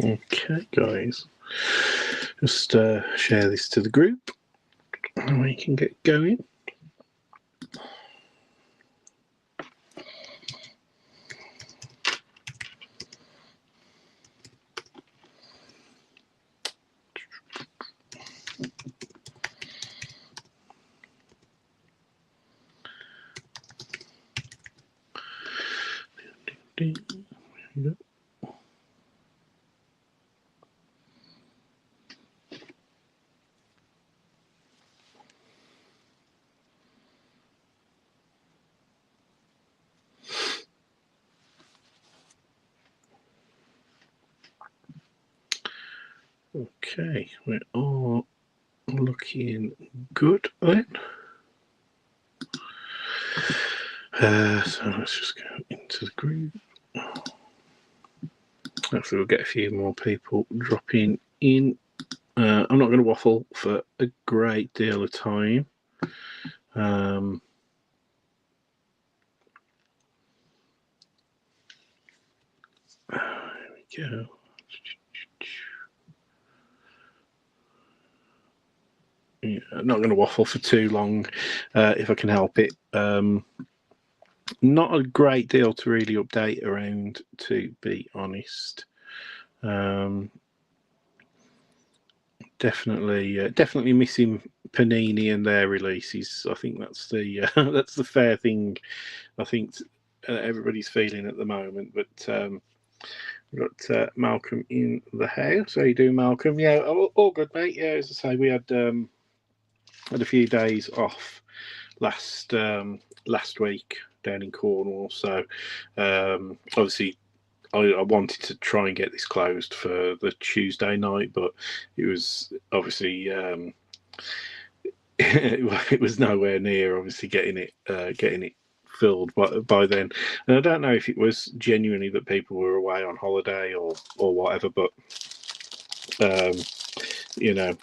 Okay, guys, just share this to the group and we can get going. There we go. Okay, we are looking good then. So let's just go into the group. Hopefully we'll get a few more people dropping in. I'm not going to waffle for a great deal of time. There we go. Yeah, not going to waffle for too long if I can help it. Not a great deal to really update around, to be honest. Definitely missing Panini and their releases. I think that's the that's the fair thing. I think everybody's feeling at the moment. But we've got Malcolm in the house. How you doing, Malcolm? Yeah, all good, mate. Yeah, as I say, we had a few days off last week down in Cornwall. So obviously I wanted to try and get this closed for the Tuesday night, but it was obviously it was nowhere near obviously getting it filled by then. And I don't know if it was genuinely that people were away on holiday or whatever, but you know.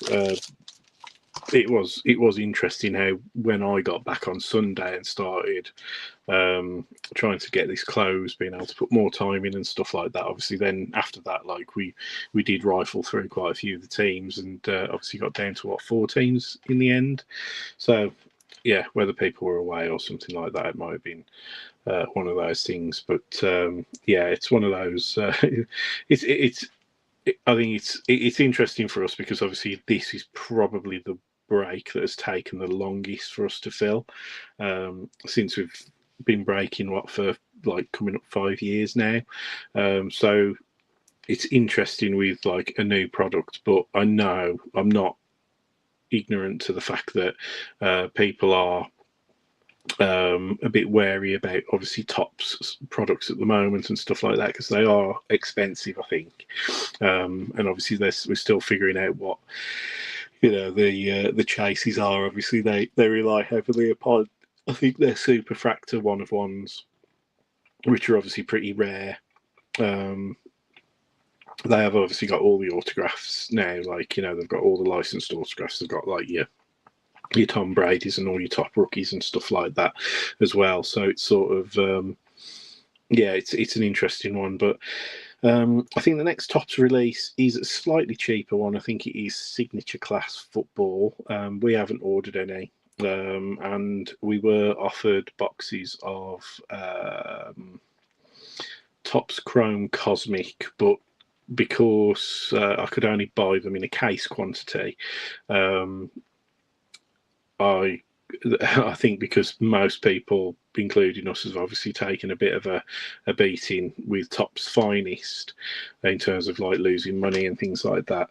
It was interesting how when I got back on Sunday and started trying to get this closed, being able to put more time in and stuff like that. Obviously, then after that, like we did rifle through quite a few of the teams, and obviously got down to 4 teams in the end. So yeah, whether people were away or something like that, it might have been one of those things. But yeah, it's one of those. I think it's interesting for us because obviously this is probably the break that has taken the longest for us to fill since we've been breaking for like coming up 5 years now. So it's interesting with like a new product, but I know I'm not ignorant to the fact that people are a bit wary about obviously Topps products at the moment and stuff like that because they are expensive, I think, and obviously we're still figuring out what the chases are. Obviously, they rely heavily upon, I think, their Superfractor 1-of-1s, which are obviously pretty rare. They have obviously got all the autographs now, like they've got all the licensed autographs. They've got like your Tom Brady's and all your top rookies and stuff like that as well. So it's sort of it's an interesting one. But I think the next Topps release is a slightly cheaper one. I think it is Signature Class Football. We haven't ordered any. And we were offered boxes of Topps Chrome Cosmic, but because I could only buy them in a case quantity, I think because most people, including us, have obviously taken a bit of a beating with Topps Finest in terms of like losing money and things like that.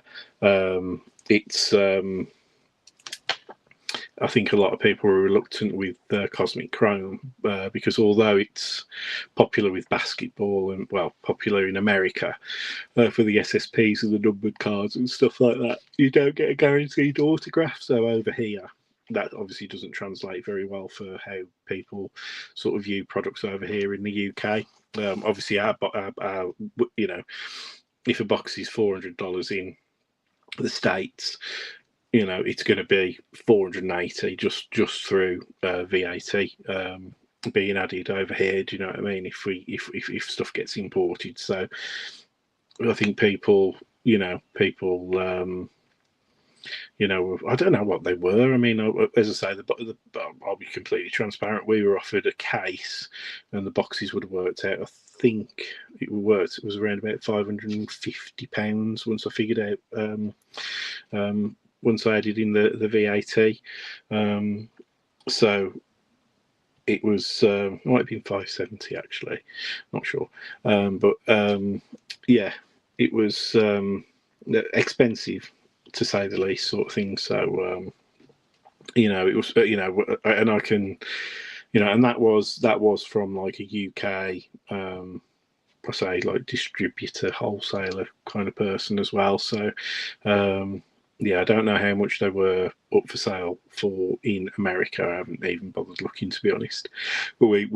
It's I think a lot of people are reluctant with Cosmic Chrome because although it's popular with basketball and popular in America for the SSPs and the numbered cards and stuff like that, you don't get a guaranteed autograph. So over here, that obviously doesn't translate very well for how people sort of view products over here in the UK. Obviously, our if a box is $400 in the States, it's going to be 480 just through VAT being added over here. Do you know what I mean? If stuff gets imported, so I think people, I don't know what they were. I mean, as I say, I'll be completely transparent. We were offered a case, and the boxes would have worked out. I think it worked. It was around about £550 once I figured out. Once I added in the VAT, so it was it might have been 570 actually, not sure, but yeah, it was expensive to say the least, sort of thing. So it was, and I can, and that was from like a UK, I say like distributor, wholesaler kind of person as well. So yeah, I don't know how much they were up for sale for in America. I haven't even bothered looking, to be honest. But we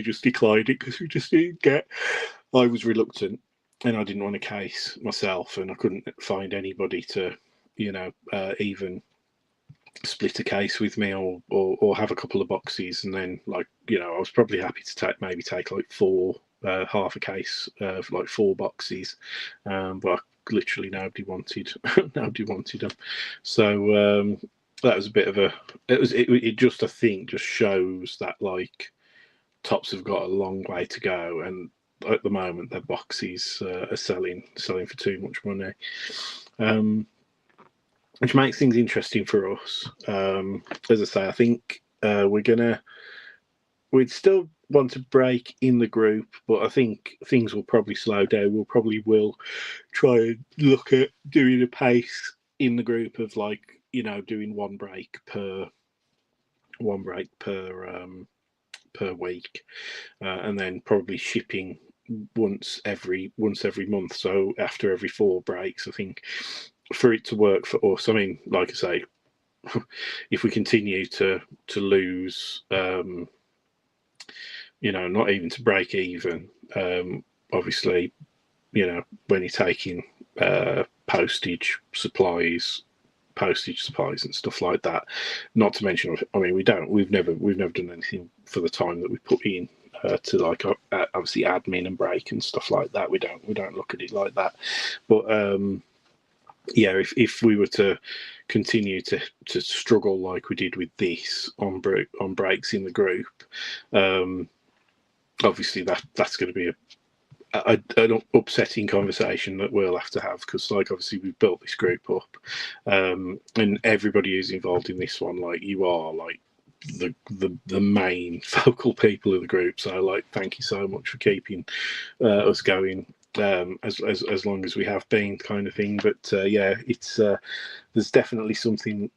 just declined it because we just didn't get. I was reluctant, and I didn't want a case myself, and I couldn't find anybody to, even split a case with me or have a couple of boxes, and then I was probably happy to take like four. Half a case of like four boxes, but literally nobody wanted them. So that was a bit of a. It just, I think, just shows that like Tops have got a long way to go, and at the moment their boxes are selling for too much money. Which makes things interesting for us. As I say, I think we'd still want to break in the group, but I think things will probably slow down. We'll probably try and look at doing a pace in the group of doing one break per per week, and then probably shipping once every month. So after every 4 breaks, I think for it to work for us. I mean, like I say, if we continue to lose, not even to break even, obviously, when you're taking postage supplies and stuff like that, not to mention, I mean, we've never done anything for the time that we put in to like obviously admin and break and stuff like that. We don't look at it like that, but yeah, if we were to continue to struggle like we did with this on breaks in the group, obviously that's going to be an upsetting conversation that we'll have to have, because obviously we've built this group up, and everybody who's involved in this one, you are the main focal people of the group. So thank you so much for keeping us going as long as we have been, kind of thing. But yeah, it's there's definitely something.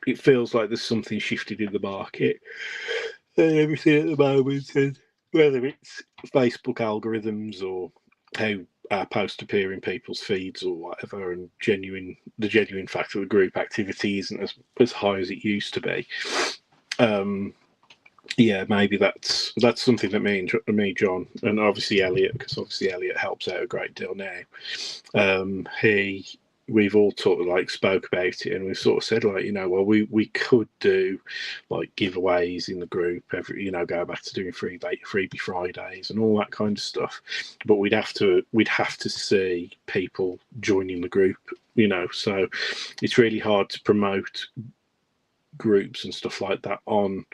It feels like there's something shifted in the market and everything at the moment, and whether it's Facebook algorithms or how our posts appear in people's feeds or whatever, and the genuine fact that the group activity isn't as high as it used to be. Yeah, maybe that's something that me, John, and obviously Elliot, because obviously Elliot helps out a great deal now. We've all spoke about it, and we've sort of said well, we could do giveaways in the group go back to doing freebie Fridays and all that kind of stuff, but we'd have to see people joining the group, so it's really hard to promote groups and stuff like that on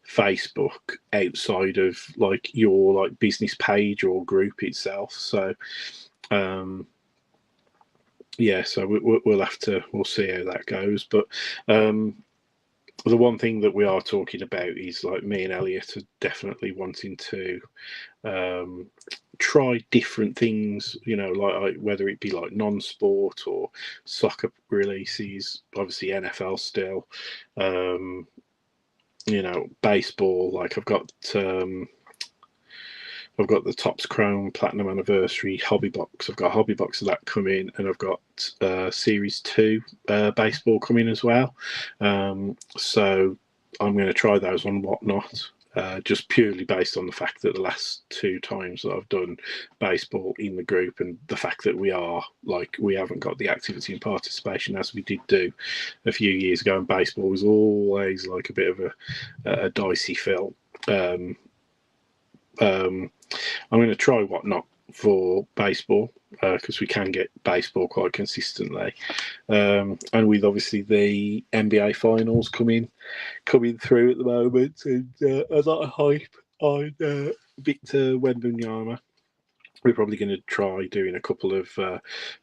Facebook outside of your business page or group itself. So yeah, so we'll see how that goes. But the one thing that we are talking about is me and Elliot are definitely wanting to try different things, whether it be non-sport or soccer releases, obviously NFL still, baseball. I've got the Topps Chrome Platinum Anniversary hobby box. I've got a hobby box of that coming, and I've got Series 2 baseball coming as well. So I'm going to try those on Whatnot, just purely based on the fact that the last 2 times that I've done baseball in the group, and the fact that we haven't got the activity and participation as we did do a few years ago, and baseball was always a bit of a dicey film. I'm going to try Whatnot for baseball, because we can get baseball quite consistently, and with obviously the NBA finals coming through at the moment, and a lot of hype on Victor Wembanyama. We're probably going to try doing a couple of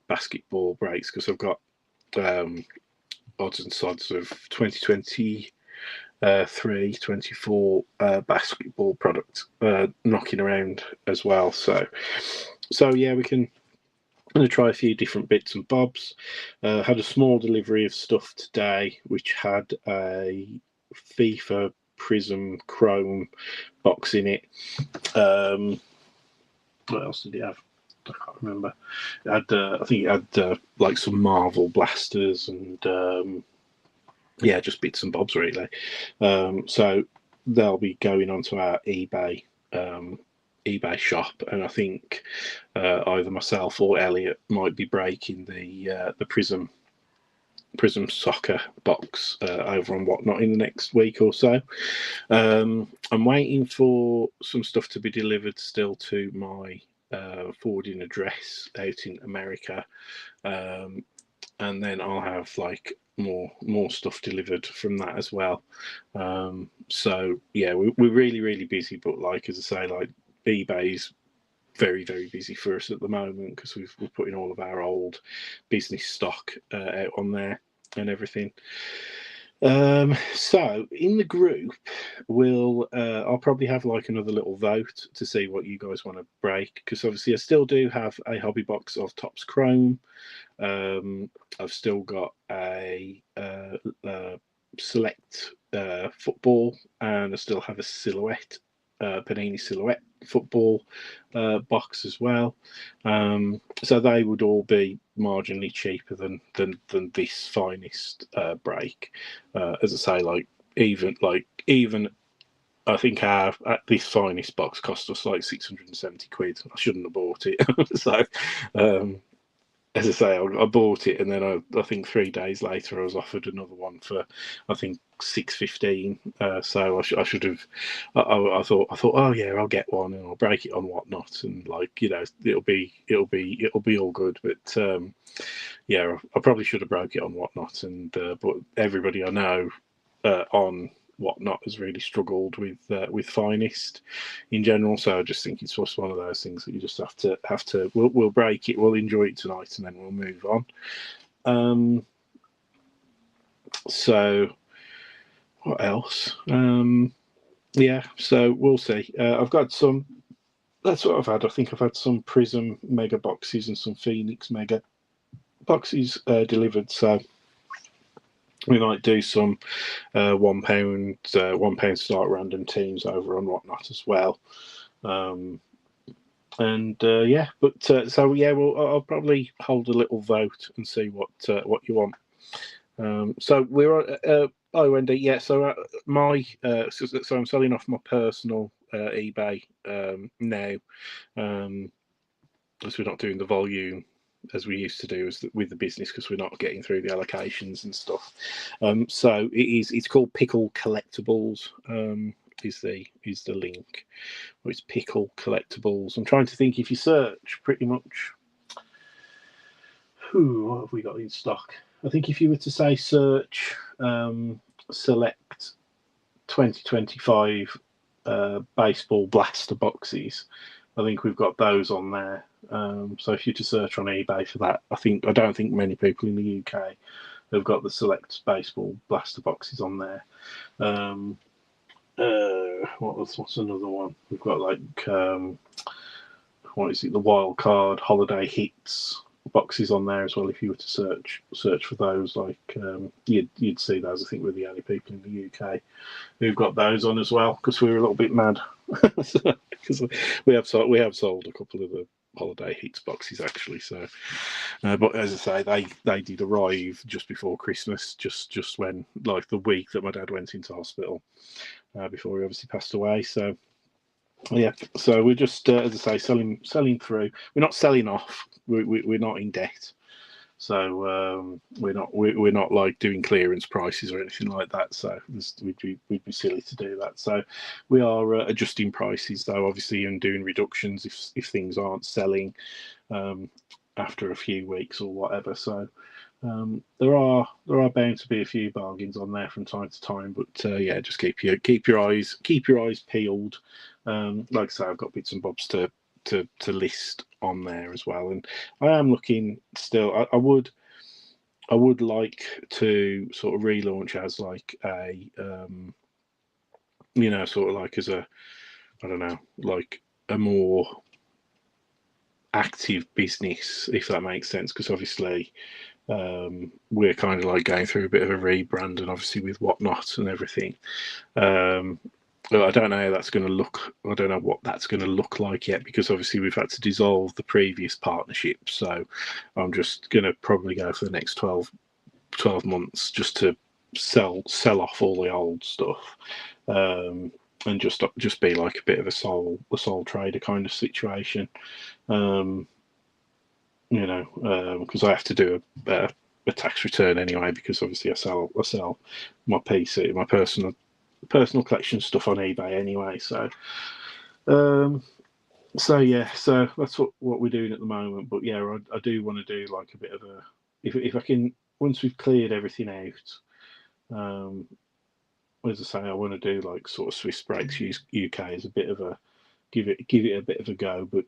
basketball breaks because I've got odds and sods of 2023, 24 basketball products knocking around as well. So yeah, we can. I'm going to try a few different bits and bobs. Had a small delivery of stuff today, which had a FIFA Prism Chrome box in it. What else did it have? I can't remember. It had, I think it had like some Marvel blasters and yeah, just bits and bobs really. So they'll be going onto our eBay shop, and I think either myself or Elliot might be breaking the Prism Soccer box over on Whatnot in the next week or so. I'm waiting for some stuff to be delivered still to my forwarding address out in America, and then I'll have like more stuff delivered from that as well. So yeah, we're really busy, but like as I say, like eBay's very busy for us at the moment because we're putting all of our old business stock out on there and everything. So in the group, I'll probably have like another little vote to see what you guys want to break, because obviously I still do have a hobby box of Topps Chrome. I've still got a select football, and I still have a silhouette Panini silhouette football box as well. So they would all be marginally cheaper than this finest break. As I say, like even I think this finest box cost us like 670 quid. I shouldn't have bought it. So as I say, I bought it, and then I think 3 days later I was offered another one for I think 615. So I should have. I thought, oh yeah, I'll get one and I'll break it on Whatnot, and like it'll be all good. But yeah, I probably should have broke it on Whatnot, and but everybody I know on Whatnot has really struggled with finest in general. So I just think it's just one of those things that you just have to. We'll break it. We'll enjoy it tonight, and then we'll move on. So what else? Yeah. So we'll see. I've got some. That's what I've had. I think I've had some Prism Mega boxes and some Phoenix Mega boxes delivered. So we might do some £1 start random teams over on Whatnot as well. And yeah, but so yeah, I'll probably hold a little vote and see what you want. So we're on. Oh, Wendy, yeah. So so I'm selling off my personal eBay now, as we're not doing the volume as we used to do with the business, because we're not getting through the allocations and stuff. So it's called Pickle Collectibles. Is the link? Or it's Pickle Collectibles. I'm trying to think. If you search, pretty much. What have we got in stock? I think if you were to say search select 2025 baseball blaster boxes, I think we've got those on there. So if you to search on eBay for that, I don't think many people in the UK have got the select baseball blaster boxes on there. What's another one? We've got like what is it? The wild card holiday hits boxes on there as well. If you were to search for those, like you'd see those. I think we're the only people in the UK who've got those on as well, because we were a little bit mad because we have sold a couple of the holiday hits boxes actually. So, but as I say, they did arrive just before Christmas, just when like the week that my dad went into hospital before he obviously passed away. So. Yeah, so we're just, as I say, selling through. We're not selling off. We're not in debt. So we're not like doing clearance prices or anything like that. So we'd be silly to do that. So we are adjusting prices though, obviously, and doing reductions if things aren't selling after a few weeks or whatever. So there are bound to be a few bargains on there from time to time, but yeah, just keep your eyes peeled. Like I say, I've got bits and bobs to list on there as well, and I am looking still. I would like to sort of relaunch as like a sort of like as a, I don't know, like a more active business, if that makes sense, because obviously we're kind of like going through a bit of a rebrand, and obviously with Whatnot and everything. I don't know how that's going to look. I don't know what that's going to look like yet, because obviously we've had to dissolve the previous partnership. So I'm just going to probably go for the next 12 months just to sell off all the old stuff, and just be like a bit of a sole trader kind of situation. Because I have to do a tax return anyway, because obviously I sell my PC, my personal collection stuff on eBay anyway. So yeah, so that's what we're doing at the moment. But yeah, I do want to do like a bit of a, if I can, once we've cleared everything out. As I say, I want to do like sort of Swiss Brakes UK as a bit of a, give it a bit of a go, but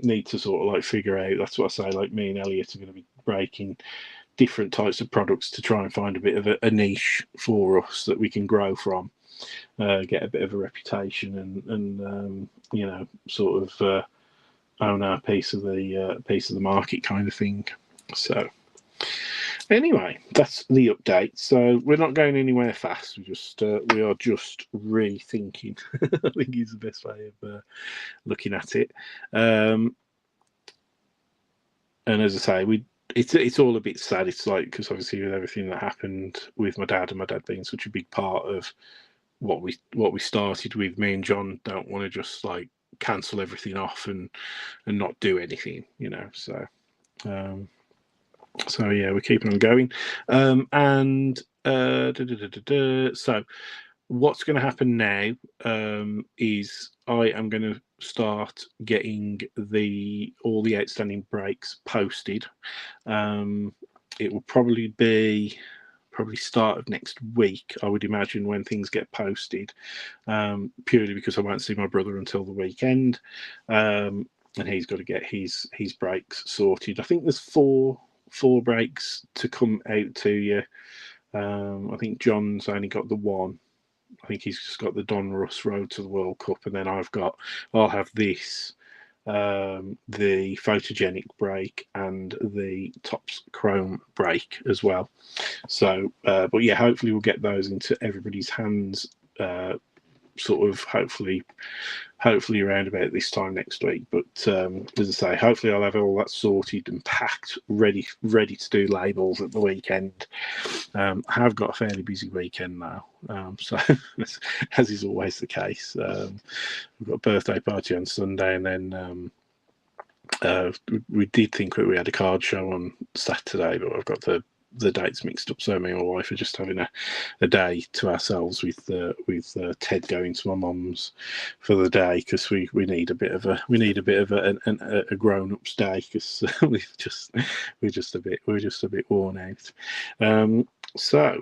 need to sort of like figure out. That's what I say. Like me and Elliot are going to be breaking different types of products to try and find a bit of a niche for us that we can grow from, get a bit of a reputation, and sort of own our piece of the market kind of thing. So anyway, that's the update. So we're not going anywhere fast. We are just rethinking. I think is the best way of looking at it. And as I say, it's all a bit sad. It's like, because obviously with everything that happened with my dad, and my dad being such a big part of what we started with, me and John don't want to just like cancel everything off and not do anything, So so yeah, we're keeping on going, and so what's going to happen now is I am going to start getting all the outstanding breaks posted. It will probably be start of next week, I would imagine, when things get posted, purely because I won't see my brother until the weekend, and he's got to get his breaks sorted. I think there's four breaks to come out to you. I think John's only got the one. I think he's just got the Donruss Road to the World Cup, and then I'll have this, the Photogenic break, and the Topps Chrome break as well. So, but yeah, hopefully we'll get those into everybody's hands, sort of hopefully around about this time next week. But as I say, hopefully I'll have all that sorted and packed, ready to do labels at the weekend. I have got a fairly busy weekend now, so as is always the case. We've got a birthday party on Sunday, and then we did think that we had a card show on Saturday, but I've got the dates mixed up, so me and my wife are just having a day to ourselves with Ted going to my mum's for the day, because we need a bit of a grown ups day, because we're just a bit worn out. So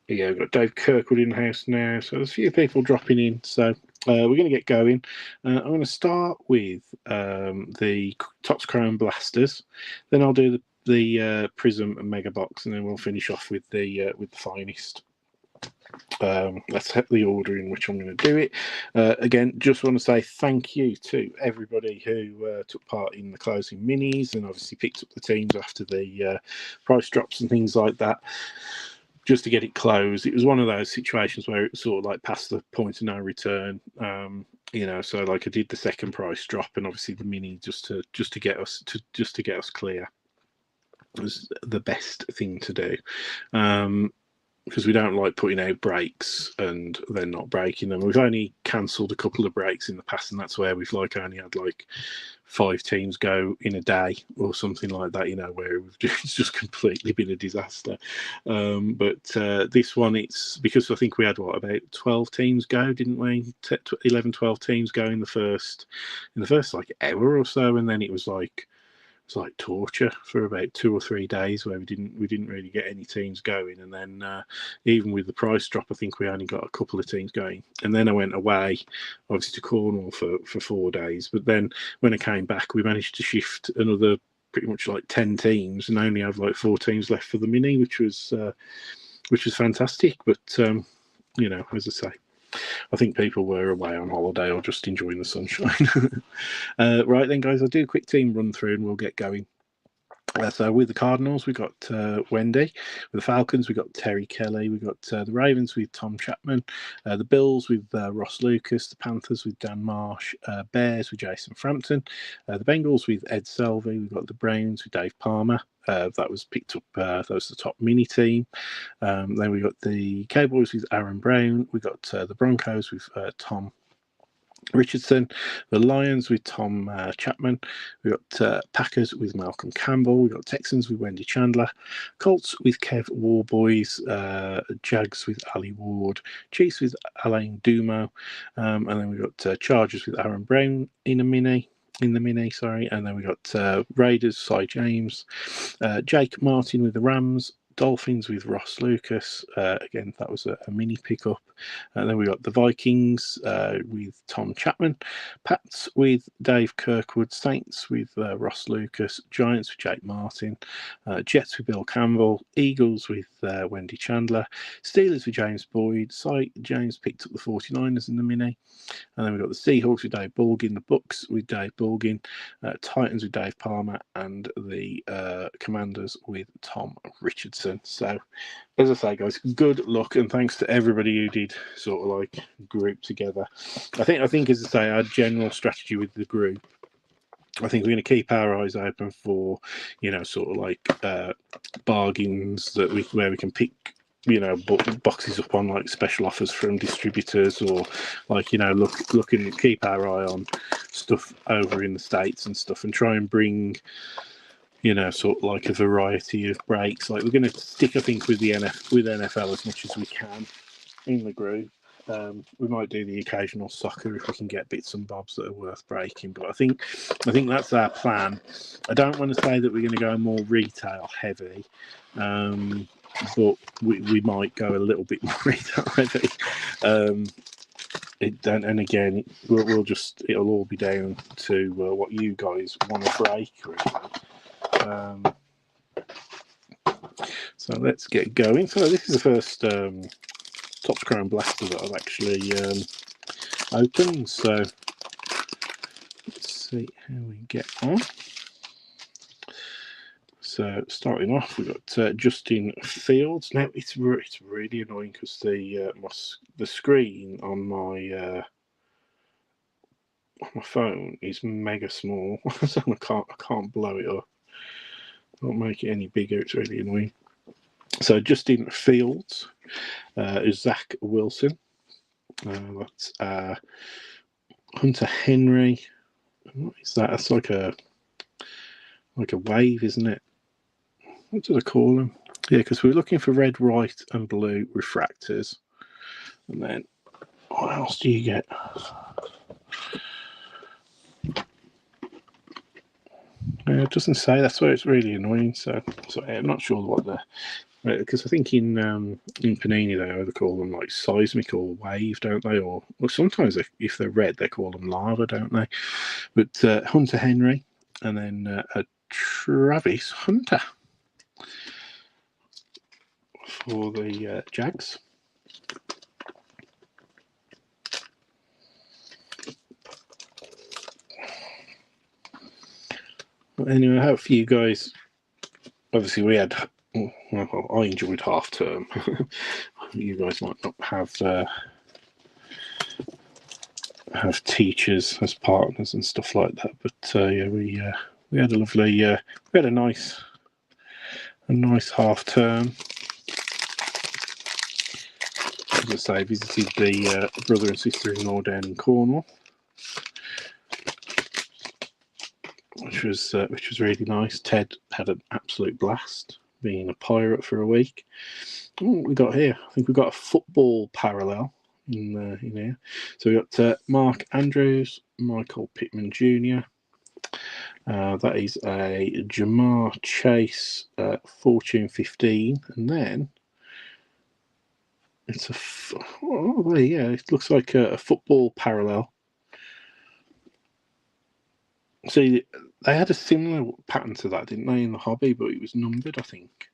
yeah, we've got Dave Kirkwood in the house now, so there's a few people dropping in, so we're going to get going. I'm going to start with the Topps Chrome Blasters, then I'll do the Prism and Mega Box, and then we'll finish off with the Finest. That's the order in which I'm going to do it. Again, just want to say thank you to everybody who took part in the closing minis, and obviously picked up the teams after the price drops and things like that, just to get it closed. It was one of those situations where it was sort of like past the point of no return. So like I did the second price drop, and obviously the mini just to get us clear was the best thing to do. because we don't like putting out breaks and then not breaking them. We've only cancelled a couple of breaks in the past, and that's where we've only had 5 teams go in a day or something like that, where it's just completely been a disaster. But this one, it's because I think we had about 12 teams go, didn't we? 11, 12 teams go in the first hour or so, and then it was like torture for about 2 or 3 days where we didn't really get any teams going, and then even with the price drop, I think we only got a couple of teams going. And then I went away, obviously, to Cornwall for 4 days. But then when I came back, we managed to shift another pretty much 10 teams and only have 4 teams left for the mini, which was fantastic. But as I say, I think people were away on holiday or just enjoying the sunshine. Right then, guys, I'll do a quick team run through and we'll get going. So with the Cardinals, we got Wendy. With the Falcons, we got Terry Kelly. We got the Ravens with Tom Chapman. The Bills with Ross Lucas. The Panthers with Dan Marsh. Bears with Jason Frampton. The Bengals with Ed Selvey. We've got the Browns with Dave Palmer. That was picked up. That was the top mini team. Then we got the Cowboys with Aaron Brown. We got the Broncos with Tom Richardson, the Lions with Tom Chapman. We got Packers with Malcolm Campbell. We got Texans with Wendy Chandler, Colts with Kev Warboys, Jags with Ali Ward, Chiefs with Alain Dumo, and then we got Chargers with Aaron Brown in the mini, and then we got Raiders, Cy James, Jake Martin with the Rams, Dolphins with Ross Lucas. Again, that was a mini pickup. And then we got the Vikings with Tom Chapman, Pats with Dave Kirkwood, Saints with Ross Lucas, Giants with Jake Martin, Jets with Bill Campbell, Eagles with Wendy Chandler, Steelers with James Boyd. James picked up the 49ers in the mini. And then we've got the Seahawks with Dave Bulgin, the Bucks with Dave Bulgin, Titans with Dave Palmer, and the Commanders with Tom Richardson. So, as I say, guys, good luck, and thanks to everybody who did sort of group together. I think, as I say, our general strategy with the group, I think we're going to keep our eyes open for, bargains where we can pick, boxes up on special offers from distributors, or look and keep our eye on stuff over in the States and stuff, and try and bring a variety of breaks. We're going to stick, I think, with NFL as much as we can in the group. We might do the occasional soccer if we can get bits and bobs that are worth breaking, but I think that's our plan. I don't want to say that we're going to go more retail heavy, but we might go a little bit more retail heavy. And again, it'll all be down to what you guys want to break, really. So let's get going. So this is the first Topps Chrome Blaster that I've actually opened. So let's see how we get on. So starting off, we've got Justin Fields. Now it's really annoying because the screen on my phone is mega small, so I can't blow it up. Don't make it any bigger. It's really annoying. So Justin Fields is Zach Wilson. That's Hunter Henry. What is that? That's like a wave, isn't it? What do they call them? Yeah, because we're looking for red, white, and blue refractors. And then what else do you get? It doesn't say. That's why it's really annoying. So I'm not sure what because I think in Panini they either call them seismic or wave, don't they? Or sometimes if they're red, they call them lava, don't they? But Hunter Henry, and then Travis Hunter for the Jags. Well, anyway, I hope for you guys. Obviously, we had. Well, I enjoyed half term. You guys might not have teachers as partners and stuff like that, but yeah, we had a lovely. We had a nice half term. as I say, visited the brother and sister-in-law down in Cornwall, which was really nice. Ted had an absolute blast being a pirate for a week. What we got here? I think we've got a football parallel in here. So we got Mark Andrews, Michael Pittman Jr. That is a Jamar Chase Fortune 15, and then it's it looks like a football parallel. See, they had a similar pattern to that, didn't they, in the hobby, but it was numbered, I think.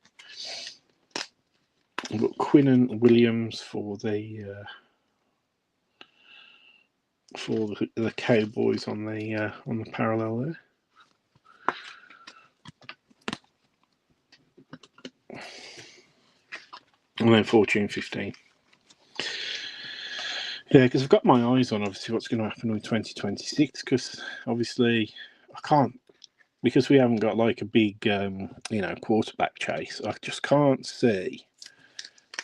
We've got Quinnen Williams for the Cowboys on the parallel there. And then Fortune 15. Yeah, because I've got my eyes on obviously what's going to happen with 2026. Because obviously I can't, because we haven't got like a big quarterback chase. I just can't see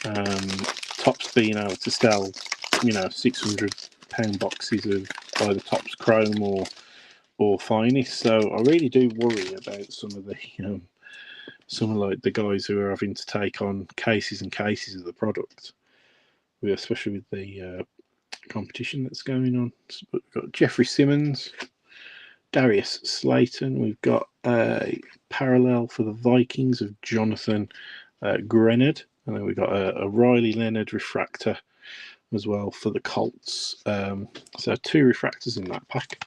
Topps being able to sell £600 boxes of either Topps Chrome or Finest. So I really do worry about some of the guys who are having to take on cases and cases of the product, especially with the competition that's going on. So we've got Jeffrey Simmons, Darius Slayton. We've got a parallel for the Vikings of Jonathan Grenard, and then we've got a Riley Leonard refractor as well for the Colts. So 2 refractors in that pack.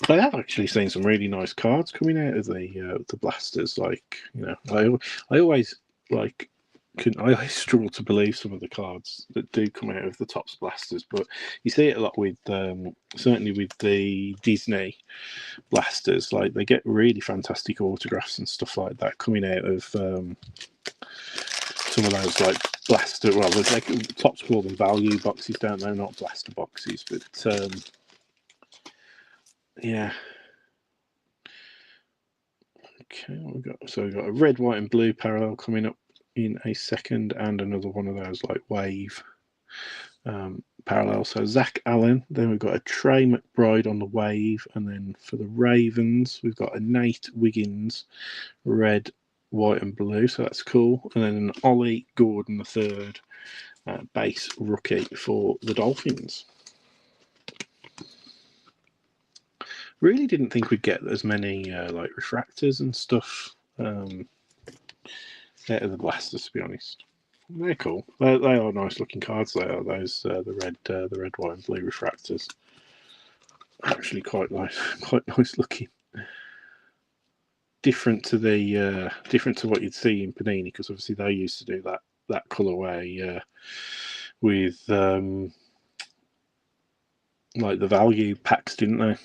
I have actually seen some really nice cards coming out of the blasters. Like, I always struggle to believe some of the cards that do come out of the Topps blasters, but you see it a lot with certainly with the Disney blasters. Like, they get really fantastic autographs and stuff like that coming out of some of those like blaster. Well, like Topps call them value boxes, don't they? Not blaster boxes, but yeah. Okay, we've got a red, white, and blue parallel coming up in a second, and another one of those like wave parallel. So Zach Allen. Then we've got a Trey McBride on the wave, and then for the Ravens we've got a Nate Wiggins, red, white, and blue. So that's cool. And then an Ollie Gordon III base rookie for the Dolphins. Really didn't think we'd get as many like refractors and stuff out of the blasters, to be honest. They're cool. They are nice looking cards. They are those the red, white, and blue refractors. Actually, quite nice looking. Different to what you'd see in Panini, because obviously they used to do that colorway with like the value packs, didn't they?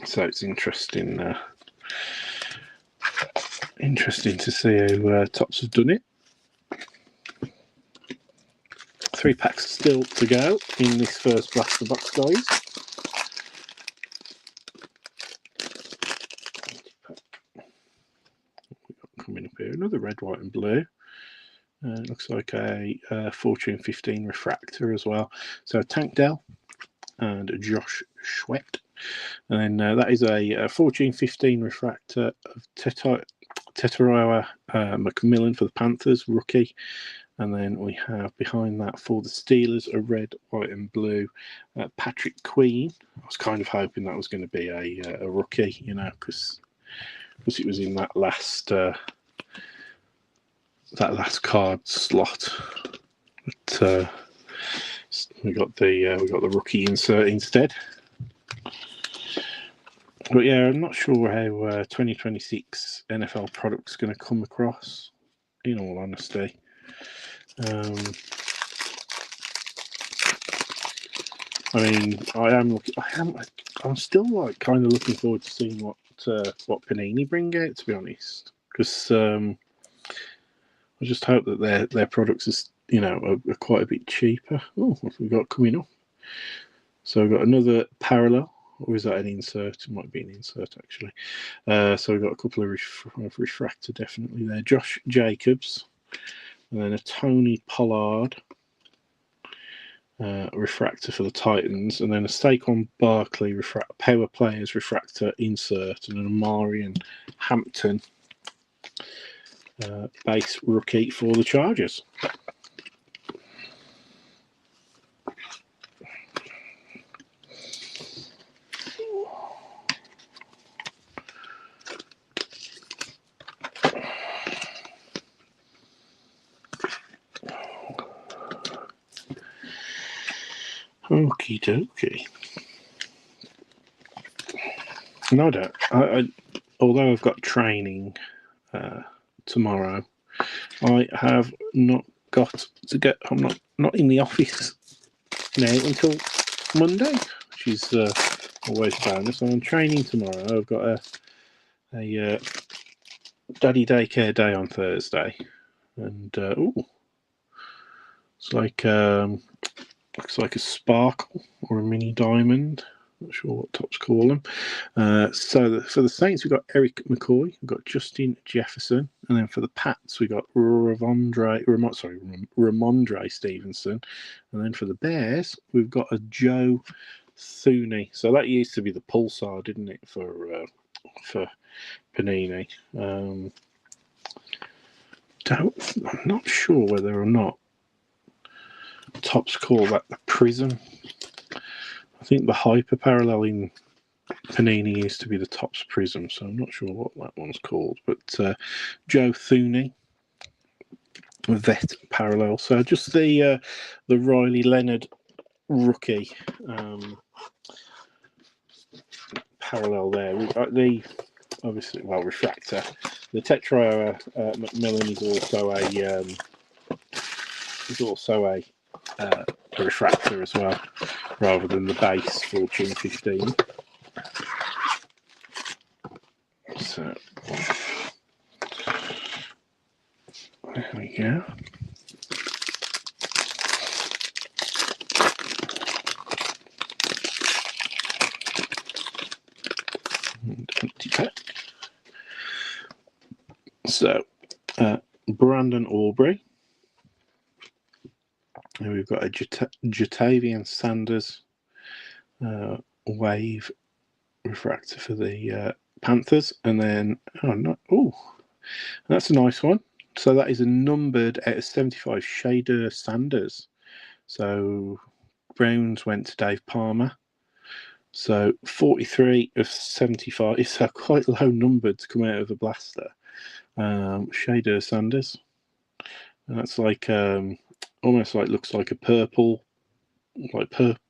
So it's interesting to see how Topps have done it. 3 packs still to go in this first blaster box, guys. Coming up here, another red, white, and blue. Looks like a Fortune 15 refractor as well. So Tank Dell and Josh Sweat. And then that is a Fortune 15 refractor of Tetairoa McMillan for the Panthers, rookie. And then we have behind that for the Steelers a red, white, and blue Patrick Queen. I was kind of hoping that was going to be a rookie, because it was in that last card slot. But we got the rookie insert instead. But yeah, I'm not sure how 2026 NFL product's going to come across, in all honesty. I mean, I'm still like kind of looking forward to seeing what Panini bring out, to be honest, because I just hope that their products is are quite a bit cheaper. Oh, what have we got coming up? So we've got another parallel or is that an insert? It might be an insert, actually. So we've got a couple of refractor definitely there. Josh Jacobs, and then a Tony Pollard refractor for the Titans, and then a Saquon Barkley power players refractor insert, and an Amarian Hampton base rookie for the Chargers. Okie dokie. No doubt. Although I've got training tomorrow, I have not got to get. I'm not in the office now until Monday, which is always a bonus. I'm training tomorrow. I've got a daddy daycare day on Thursday, and it's like looks like a sparkle or a mini diamond. Not sure what Topps call them. So for the Saints, we've got Eric McCoy, we've got Justin Jefferson, and then for the Pats, we got Ramondre Stevenson, and then for the Bears, we've got a Joe Thuney. So that used to be the Pulsar, didn't it, for Panini? I'm not sure whether or not Topps call that the Prism. I think the Hyper Parallel in Panini used to be the Topps Prism, so I'm not sure what that one's called. But Joe Thuney, Vet Parallel. So just the Riley Leonard rookie parallel there. We've got the obviously refractor. The Tetra Macmillan is also a refractor as well, rather than the base Fortune 15. So there we go. And empty pack. So Brandon Aubrey. And we've got a Jatavian Sanders wave refractor for the Panthers, and then that's a nice one. So that is a numbered out of 75 Shader Sanders. So Browns went to Dave Palmer. So 43 of 75. It's quite low numbered to come out of a blaster. Shader Sanders. And that's like almost like looks like a purple,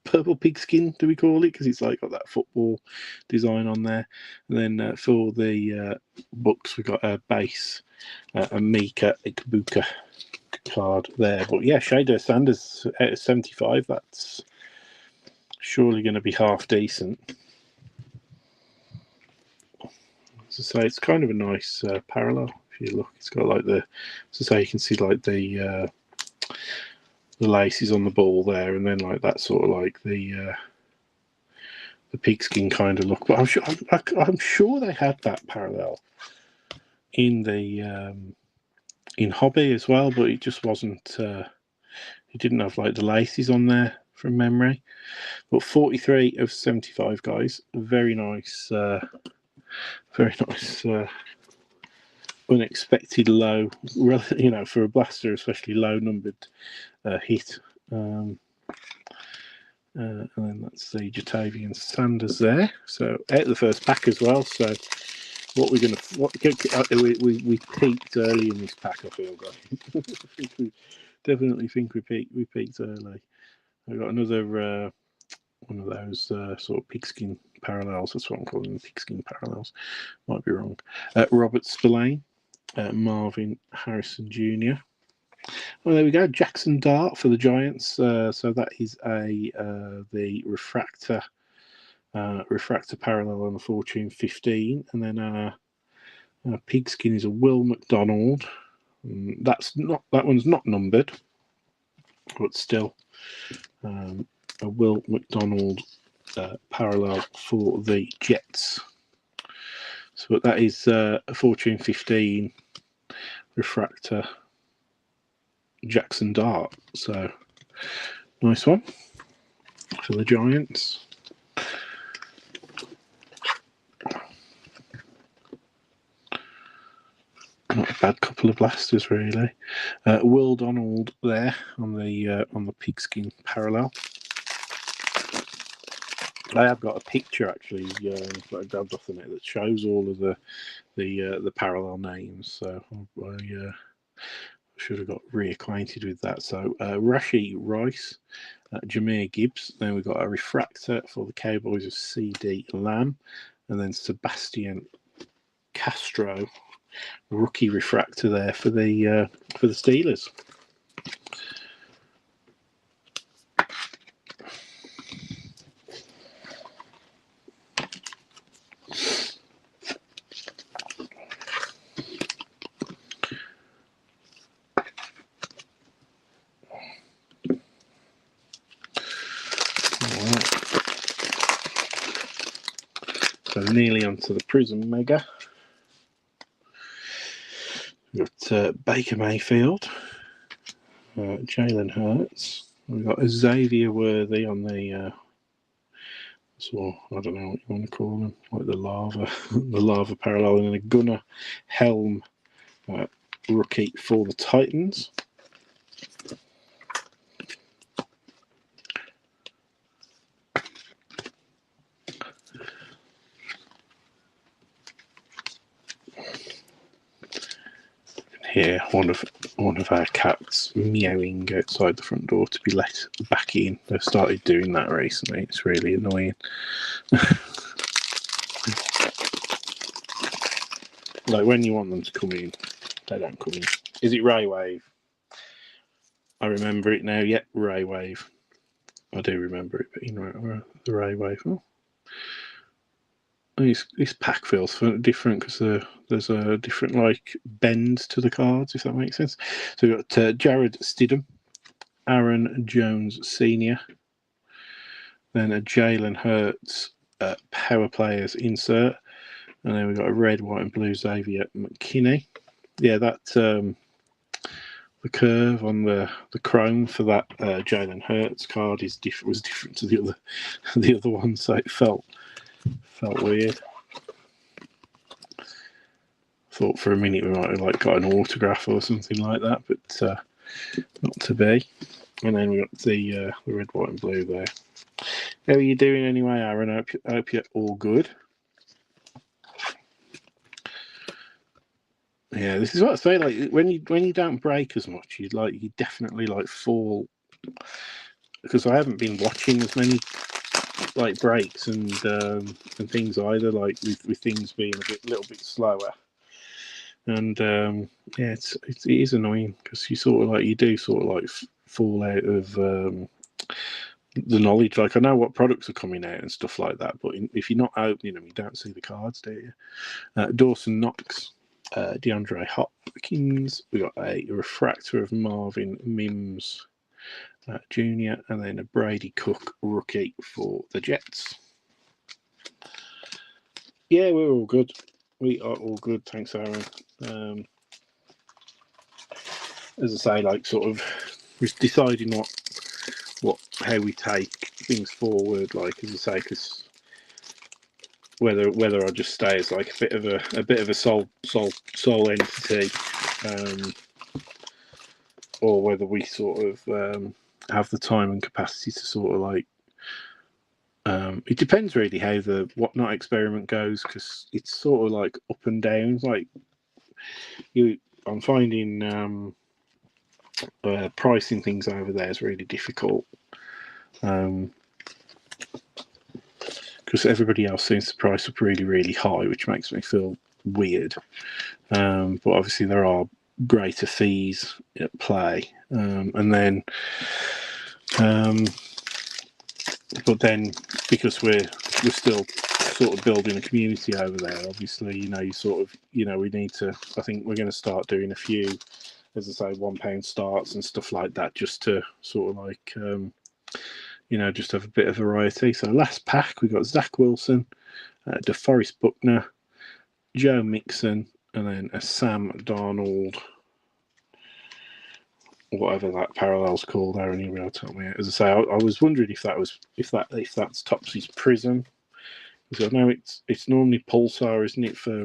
purple pigskin, do we call it? Because it's like got that football design on there. And then for the Bucks, we got a base, a Mika Ibuka card there. But yeah, Shader Sanders out of 75. That's surely going to be half decent. As I say, it's kind of a nice parallel. If you look, it's got like as I say, you can see like the laces on the ball there, and then like that sort of like the pigskin kind of look. But I'm sure they had that parallel in the in Hobby as well, but it just wasn't. It didn't have like the laces on there from memory. But 43 of 75, guys. Very nice. Very nice. Unexpected low, for a blaster, especially low numbered hit. And then that's the Jatavian Sanders there. So out of the first pack as well. So what we're gonna we peaked early in this pack. I feel, guys. we definitely think we peaked early. I've got another one of those sort of pigskin parallels. That's what I'm calling them, pigskin parallels. Might be wrong. Robert Spillane, Marvin Harrison Jr. Well, there we go. Jackson Dart for the Giants. So that is the refractor parallel on the Fortune 15, and then pigskin is a Will McDonald. That one's not numbered, but still a Will McDonald parallel for the Jets. So that is a Fortune 15 refractor Jackson Dart. So nice one for the Giants. Not a bad couple of blasters, really. Will Donald there on the pigskin parallel. I have got a picture actually that I grabbed off the net that shows all of the parallel names. So I should have got reacquainted with that. So Rashee Rice, Jahmyr Gibbs. Then we've got a refractor for the Cowboys of CD Lamb, and then Sebastian Castro, rookie refractor there for the Steelers. So nearly onto the Prism Mega. We've got Baker Mayfield, Jalen Hurts. We've got Xavier Worthy on the so I don't know what you want to call them, like the lava parallel, and a Gunnar Helm rookie for the Titans. Here, one of our cats meowing outside the front door to be let back in. They've started doing that recently. It's really annoying. Like when you want them to come in, they don't come in. Is it Ray Wave? I remember it now. Yep, Ray Wave. I do remember it, but you know the Ray Wave. Oh. This pack feels different because there's a different like bend to the cards, if that makes sense. So we've got Jared Stidham, Aaron Jones Sr., then a Jalen Hurts Power Players insert, and then we've got a red, white, and blue Xavier McKinney. Yeah, that the curve on the chrome for that Jalen Hurts card was different to the other one, so it felt weird. Thought for a minute we might have like got an autograph or something like that, but not to be. And then we got the red, white, and blue there. How are you doing anyway, Aaron? I hope you're all good. Yeah, this is what I say. Like when you don't break as much, you definitely like fall. Because I haven't been watching as many like breaks and things either. Like with things being a little bit slower. And yeah, it is annoying because you do fall out of the knowledge. Like I know what products are coming out and stuff like that, but if you're not opening them, you don't see the cards, do you? Dawson Knox, DeAndre Hopkins. We got a refractor of Marvin Mims Jr. and then a Brady Cook rookie for the Jets. Yeah, we're all good. We are all good, thanks, Aaron. As I say, like sort of just deciding how we take things forward. Like as I say, because whether I just stay as like a bit of a sole entity, or whether we sort of have the time and capacity to sort of like. It depends really how the Whatnot experiment goes, because it's sort of like up and down. Like I'm finding pricing things over there is really difficult, because everybody else seems to price up really, really high, which makes me feel weird. But obviously there are greater fees at play, and then. But then, because we're still sort of building a community over there, obviously, we need to. I think we're going to start doing a few, as I say, £1 starts and stuff like that, just to sort of like, you know, just have a bit of variety. So last pack, we've got Zach Wilson, DeForest Buckner, Joe Mixon, and then a Sam Darnold, whatever that parallel's called. Aaron, you'll be able to tell me. As I say, I was wondering if that's Topsy's Prism, because I know it's normally Pulsar, isn't it, for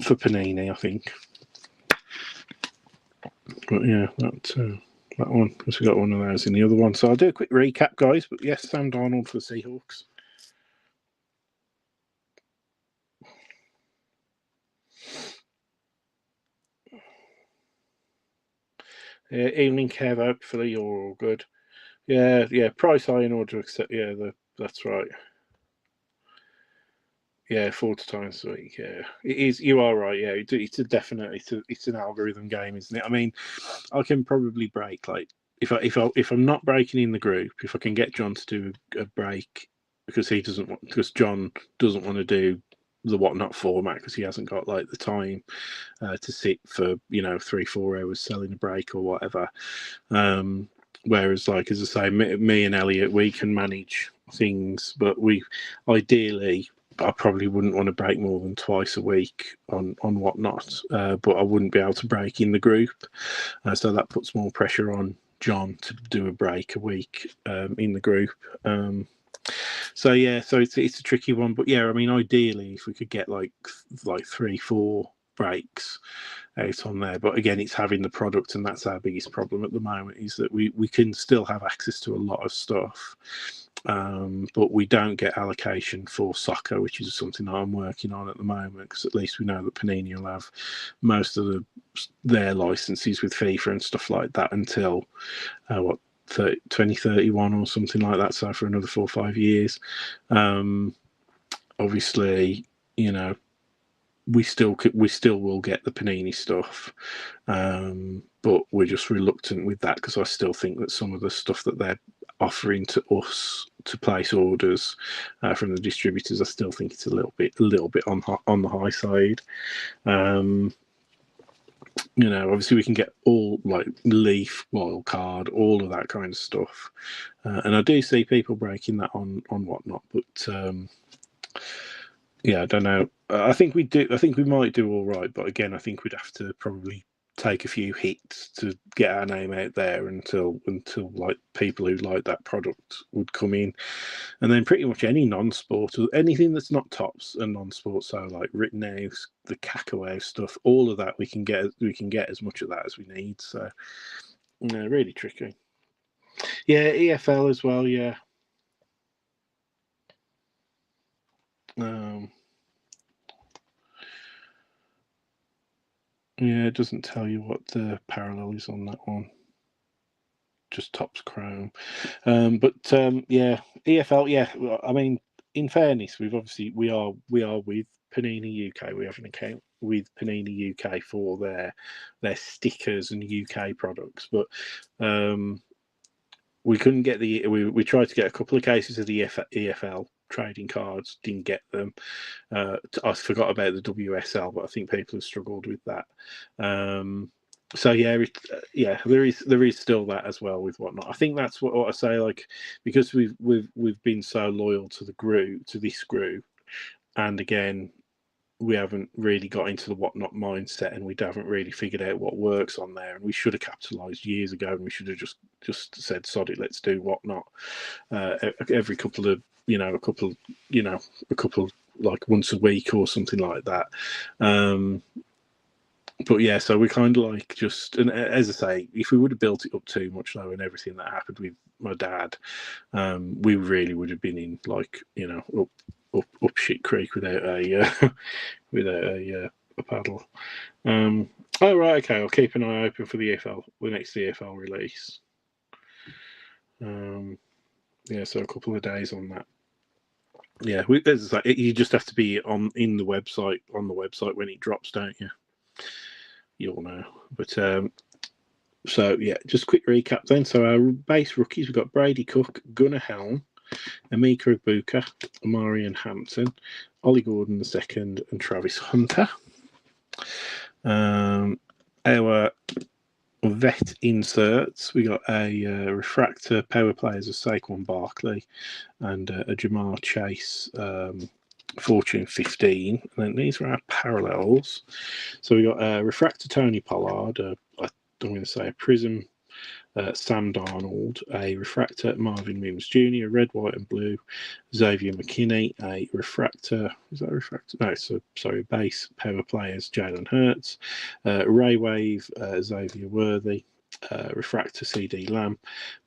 Panini, I think. But yeah, that one, because we got one of those in the other one. So I'll do a quick recap, guys. But yes, Sam Darnold for the Seahawks. Evening, Kev. Hopefully you're all good. Yeah. Price high in order to accept. Yeah, that's right. Yeah, 40 times a week. Yeah, it is. You are right. Yeah, it's a definite. It's an algorithm game, isn't it? I mean, I can probably break like if I'm not breaking in the group, if I can get John to do a break because John doesn't want to do the whatnot format because he hasn't got like the time to sit for 3-4 hours selling a break or whatever. Whereas, like as I say, me and Elliot, we can manage things, but ideally, I probably wouldn't want to break more than twice a week on whatnot. But I wouldn't be able to break in the group, so that puts more pressure on John to do a break a week in the group. So it's a tricky one, but yeah, I mean, ideally, if we could get like 3-4 breaks out on there, but again, it's having the product, and that's our biggest problem at the moment, is that we can still have access to a lot of stuff, but we don't get allocation for soccer, which is something that I'm working on at the moment, because at least we know that Panini will have most of their licenses with FIFA and stuff like that until 2031 or something like that, so for another 4 or 5 years. Obviously, we still will get the Panini stuff, but we're just reluctant with that because I still think that some of the stuff that they're offering to us to place orders from the distributors, I still think it's a little bit on the high side. Obviously we can get all like Leaf, Wildcard, all of that kind of stuff, and I do see people breaking that on whatnot, but yeah, I don't know. I think we might do all right, but again, I think we'd have to probably take a few hits to get our name out there until like people who like that product would come in, and then pretty much any non-sport or anything that's not Tops and non-sport, so like Rittenhouse, the Kakao stuff, all of that we can get as much of that as we need. So really tricky. Yeah, EFL as well. Yeah. Yeah, it doesn't tell you what the parallel is on that one. Just Tops Chrome. But yeah, EFL. Yeah, I mean, in fairness, we are with Panini UK. We have an account with Panini UK for their stickers and UK products, but we couldn't get we tried to get a couple of cases of the EFL trading cards, didn't get them. I forgot about the WSL, but I think people have struggled with that. So yeah, there is still that as well with whatnot. I think that's what I say, like, because we've been so loyal to this group, and again, we haven't really got into the whatnot mindset, and we haven't really figured out what works on there. And we should have capitalized years ago, and we should have just said, "Sod it, let's do whatnot." Every couple of a couple like once a week or something like that. But yeah, so we kind of like and as I say, if we would have built it up too much though, and everything that happened with my dad, we really would have been in like up shit creek without a paddle. Oh right, okay. I'll keep an eye open for the next EFL release. Yeah, so a couple of days on that. Yeah, you just have to be on the website when it drops, don't you? You'll know. But so yeah, just a quick recap then. So our base rookies, we've got Brady Cook, Gunnar Helm, Emeka Egbuka, Marion Hampton, Ollie Gordon II, and Travis Hunter. Our vet inserts. We got a refractor power players of Saquon Barkley and a Jamar Chase Fortune 15. And then these are our parallels. So we got a refractor Tony Pollard, I'm going to say a prism Sam Darnold, a refractor Marvin Mims Jr., red, white, and blue Xavier McKinney, a refractor, is that a refractor? No, so sorry, base power players Jalen Hurts, Ray Wave Xavier Worthy, refractor CD Lamb,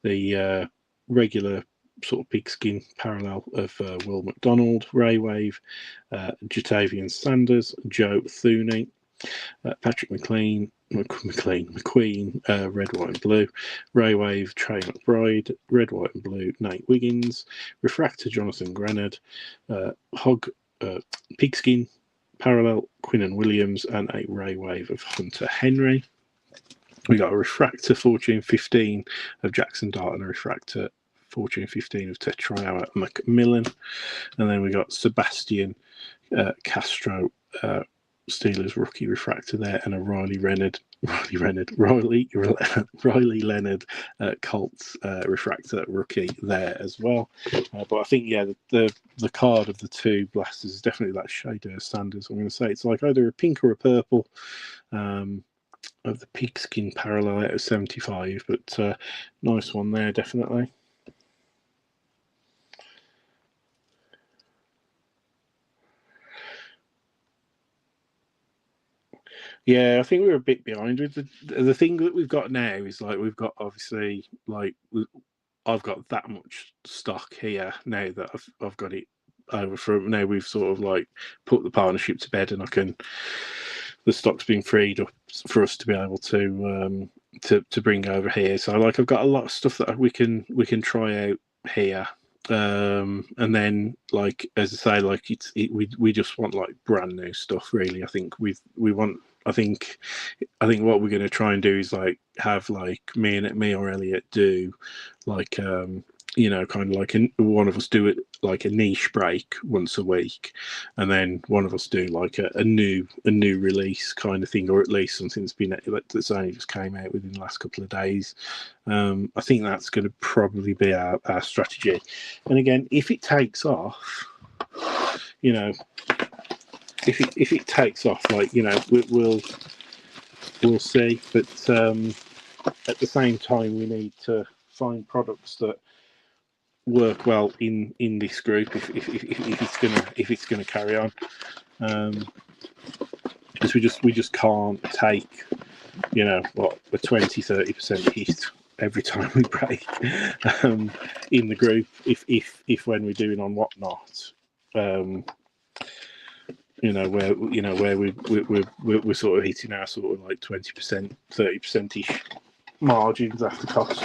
the regular sort of pigskin parallel of Will McDonald, Ray Wave, Jatavian Sanders, Joe Thuney, Patrick McQueen, red, white, and blue. Ray Wave, Trey McBride, red, white, and blue. Nate Wiggins, refractor Jonathan Grenard, Hog, pigskin parallel Quinnen Williams, and a Ray Wave of Hunter Henry. We got a refractor Fortune 15 of Jackson Dart and a refractor Fortune 15 of Tetrao McMillan, and then we got Sebastian Castro. Steelers rookie refractor there, and a Riley Leonard Colts refractor rookie there as well. But I think the card of the two blasters is definitely that Shader Sanders. I'm going to say it's like either a pink or a purple of the pigskin parallel out of 75, but nice one there definitely. Yeah, I think we're a bit behind with the thing that we've got now is like we've got obviously like I've got that much stock here now that I've got it over from now. We've sort of like put the partnership to bed, and the stock's been freed up for us to be able to bring over here. So like I've got a lot of stuff that we can try out here. And then like as I say, like we just want like brand new stuff really. I think we want I think what we're going to try and do is like have like me or Elliot do like kind of like one of us do it like a niche break once a week, and then one of us do like a new release kind of thing, or at least something that's only just came out within the last couple of days. I think that's going to probably be our strategy. And again, if it takes off, if it takes off, like we'll see. But at the same time, we need to find products that work well in this group if it's gonna carry on. Because we just can't take a 20-30% hit every time we break in the group. If when we're doing on Whatnot. Where we're sort of hitting our sort of like 20%, 30% margins after cost,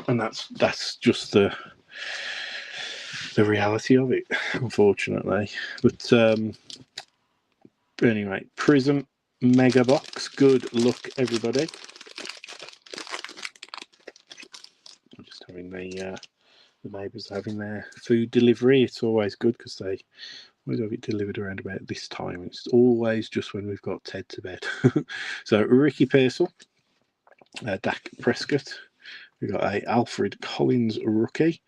and that's just the reality of it, unfortunately. But anyway, Prism Mega Box. Good luck, everybody. I'm just having the neighbours having their food delivery. It's always good because they always have it delivered around about this time. It's always just when we've got Ted to bed. So Ricky Pearsall, Dak Prescott. We've got a Alfred Collins rookie.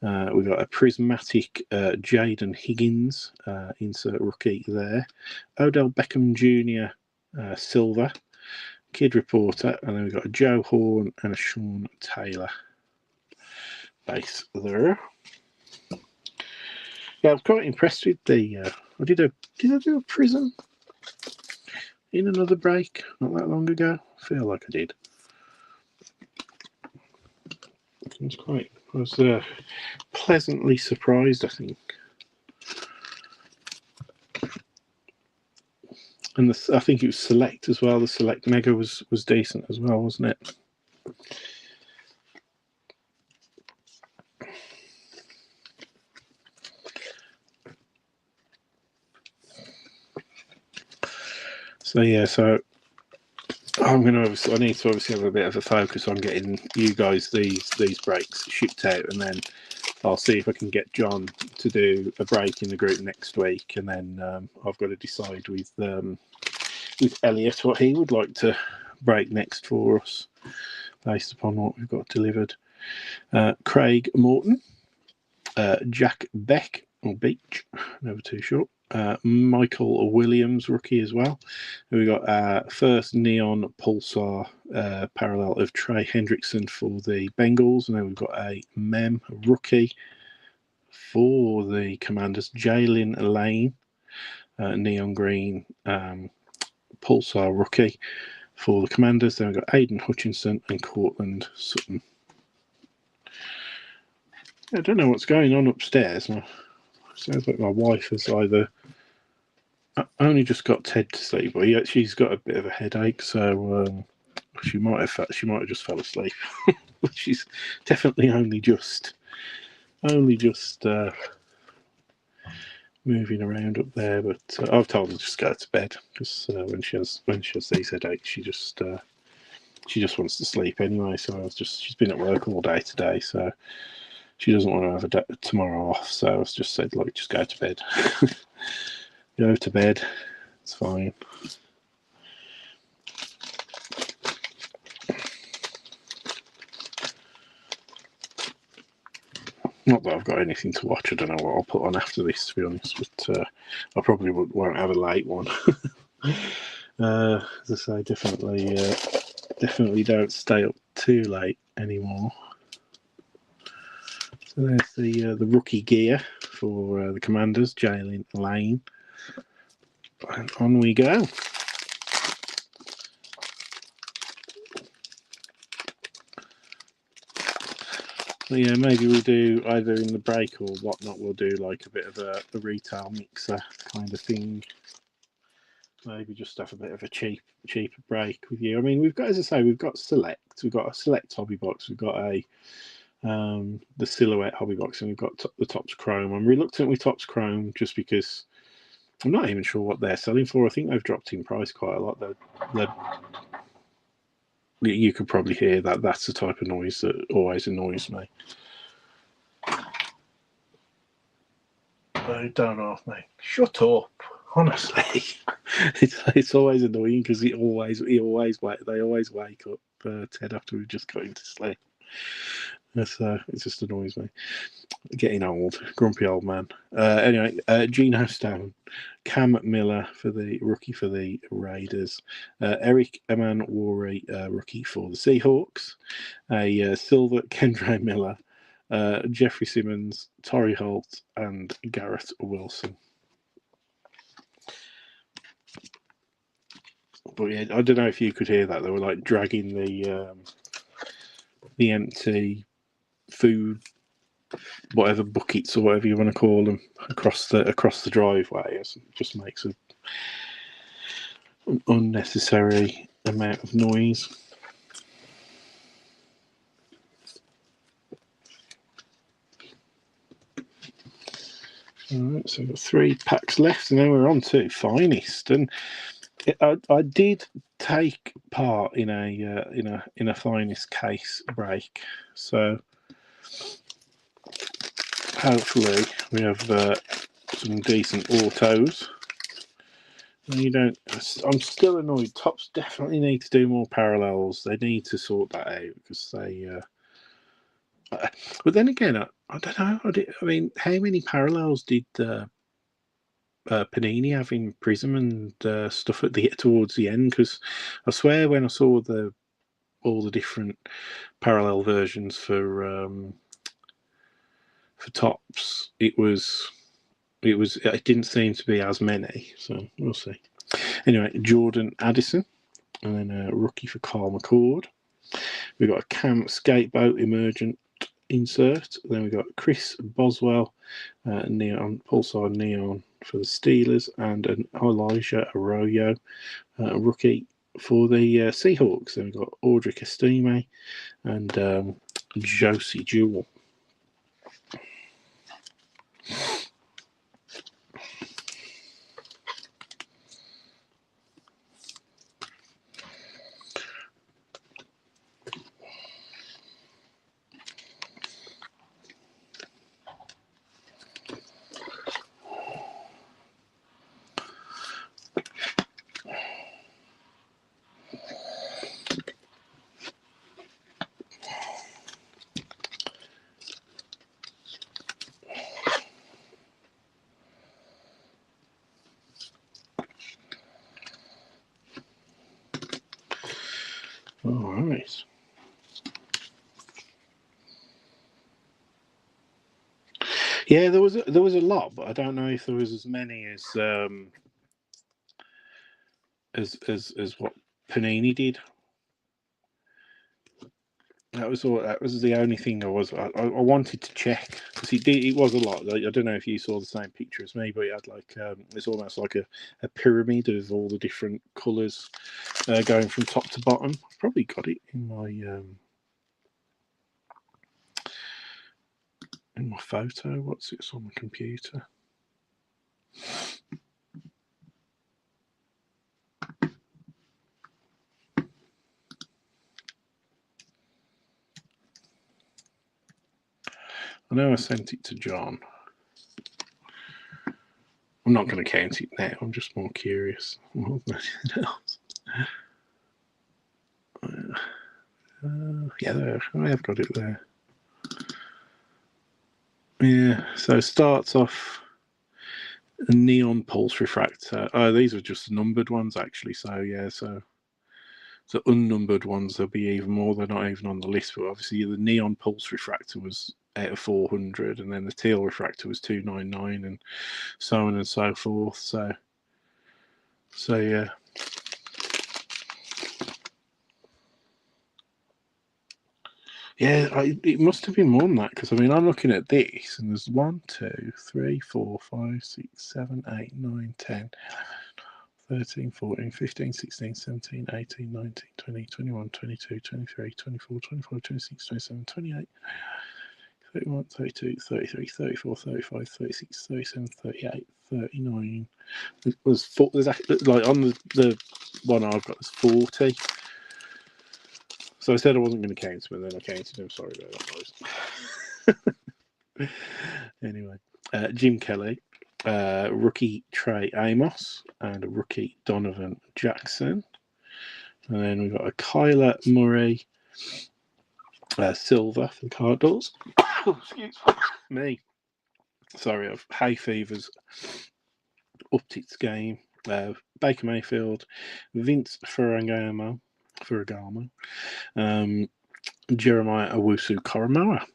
We've got a prismatic Jaden Higgins insert rookie there. Odell Beckham Jr. Silver Kid Reporter, and then we've got a Joe Horn and a Sean Taylor base there. Yeah, I was quite impressed with the. I did I do a prism in another break not that long ago? I feel like I did. I was pleasantly surprised, I think. And I think it was Select as well. The Select Mega was decent as well, wasn't it? So yeah, so I need to obviously have a bit of a focus on getting you guys these breaks shipped out, and then I'll see if I can get John to do a break in the group next week, and then I've got to decide with with Elliot what he would like to break next for us, based upon what we've got delivered. Craig Morton, Jack Beck, or Beach, never too short. Michael Williams, rookie as well. We got first Neon Pulsar parallel of Trey Hendrickson for the Bengals, and then we've got a Mem rookie for the Commanders, Jalen Lane, Neon Green Pulsar rookie for the Commanders. Then we've got Aiden Hutchinson and Cortland Sutton. I don't know what's going on upstairs. Sounds like my wife has either only just got Ted to sleep, but she's got a bit of a headache, so she might have just fell asleep. She's definitely only just moving around up there. But I've told her to just go to bed because when she has these headaches, she just wants to sleep anyway. So she's been at work all day today, so she doesn't want to have tomorrow off. So I just said, like, just go to bed. Go to bed. It's fine. Not that I've got anything to watch. I don't know what I'll put on after this, to be honest. But I probably won't have a late one. As I say, definitely don't stay up too late anymore. So there's the rookie gear for the Commanders, Jalen Lane. And on we go. So yeah, maybe we'll do either in the break or whatnot. We'll do like a bit of a retail mixer kind of thing. Maybe just have a bit of a cheaper break with you. I mean, we've got, as I say, we've got Select. We've got a Select hobby box. We've got the Silhouette hobby box, and we've got the Topps Chrome. I'm reluctant with Topps Chrome just because I'm not even sure what they're selling for. I think they've dropped in price quite a lot. You could probably hear that. That's the type of noise that always annoys me. Oh, don't ask me. Shut up. Honestly, it's always annoying because they always wake up Ted after we've just got him to sleep. So it just annoys me. Getting old, grumpy old man. Anyway, Geno Stone, Cam Miller for the rookie for the Raiders, Eric Emanwari, rookie for the Seahawks, a silver Kendre Miller, Jeffrey Simmons, Torrey Holt, and Garrett Wilson. But yeah, I don't know if you could hear that. They were like dragging the empty food, whatever buckets or whatever you want to call them, across the driveway. It just makes an unnecessary amount of noise. All right, so we've got 3 packs left, and then we're on to Finest. And I did take part in a Finest case break, so hopefully we have some decent autos. I'm still annoyed. Topps definitely need to do more parallels. They need to sort that out because they. But then again, I don't know. I mean, how many parallels did Panini have in Prism and stuff towards the end? Because I swear when I saw all the different parallel versions for Topps, it didn't seem to be as many. So we'll see. Anyway, Jordan Addison, and then a rookie for Carl McCord. We've got a Cam Skateboat Emergent insert. Then we've got Chris Boswell, Neon Pulsar Neon for the Steelers, and an Elijah Arroyo, rookie for the Seahawks. Then we've got Audric Estime and Josie Jewell. Yeah, there was a lot, but I don't know if there was as many as what Panini did. That was all. That was the only thing I wanted to check, because it was a lot. Like, I don't know if you saw the same picture as me, but it had like it's almost like a pyramid of all the different colours going from top to bottom. I've probably got it in my photo. What's it? It's on my computer. I know I sent it to John. I'm not going to count it now. I'm just more curious more than anything else. Yeah, there. I have got it there. Yeah, so it starts off a neon pulse refractor. Oh, these are just numbered ones, actually. So, yeah, so unnumbered ones, there'll be even more. They're not even on the list, but obviously the neon pulse refractor was out of 400, and then the teal refractor was 299, and so on and so forth. So yeah. Yeah, it must have been more than that, because I mean, I'm looking at this, and there's 1, 2, 3, 4, 5, 6, 7, 8, 9, 10, 13, 14, 15, 16, 17, 18, 19, 20, 21, 22, 23, 24, 25, 26, 27, 28, 31, 32, 33, 34, 35, 36, 37, 38, 39. There's actually, like on the one I've got, there's 40. So I said I wasn't going to count them, and then I counted them. Sorry about that, guys. Anyway, Jim Kelly, rookie Trey Amos, and a rookie Donovan Jackson. And then we've got a Kyler Murray silver for the Cardinals. Excuse me. Sorry, I've hay fevers upped its game. Baker Mayfield, Vince Ferragamo, Jeremiah Owusu-Koramoah.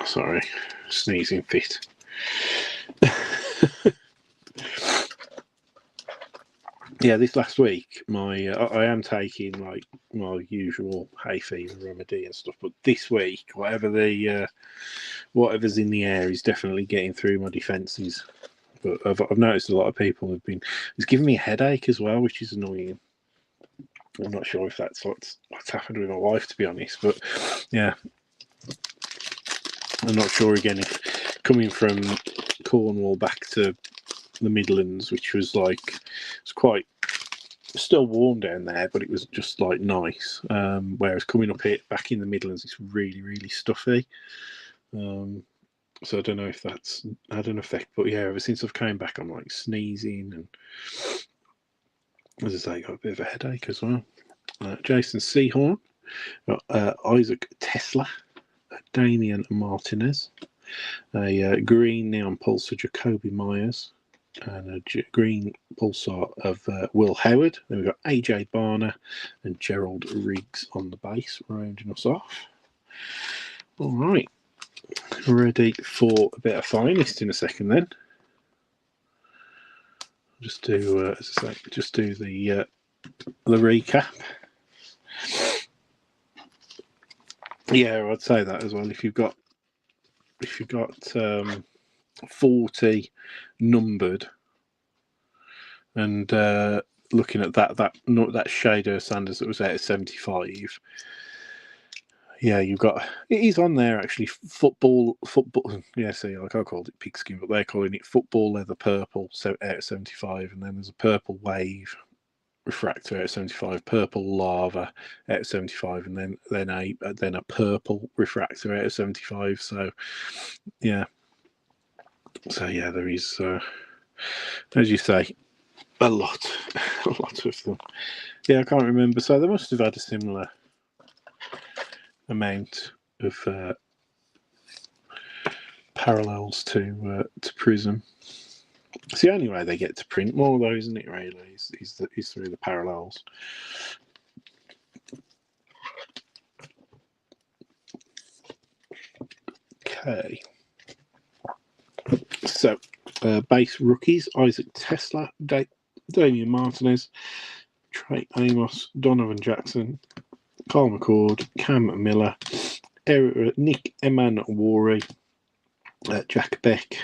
Sorry, sneezing fit. Yeah, this last week, I am taking like my usual hay fever remedy and stuff, but this week, whatever's in the air is definitely getting through my defences. But I've noticed a lot of people it's giving me a headache as well, which is annoying. I'm not sure if that's what's happened with my wife, to be honest, but yeah, I'm not sure again if coming from Cornwall back to the Midlands, which was like, it's quite still warm down there, but it was just like nice. Whereas coming up here back in the Midlands, it's really, really stuffy. So I don't know if that's had an effect, but yeah, ever since I've came back, I'm like sneezing, and as I say, got a bit of a headache as well. Jason Sehorn, Isaac Tesla, Damian Martinez, a green neon pulsar Jacoby Myers, and a green pulsar of Will Howard. Then we've got AJ Barner and Gerald Riggs on the base, rounding us off. All right, ready for a bit of finest in a second then. Just do, as I say, just do the recap. Yeah, I'd say that as well. If you've got 40 numbered, and looking at that Shader Sanders that was out at 75. Yeah, you've got it is on there actually. Football. Yeah, see, like I called it pigskin, but they're calling it football leather purple. So out of 75, and then there's a purple wave refractor out of 75, purple lava out of 75, and then a purple refractor out of 75. So yeah, there is, as you say, a lot of them. Yeah, I can't remember. So they must have had a similar amount of parallels to Prism. It's the only way they get to print more, though, isn't it? Really, is through the parallels. Okay. So, base rookies: Isaac Tesla, Damian Martinez, Trey Amos, Donovan Jackson, Carl McCord, Cam Miller, Nick Emanwari, Jack Beck,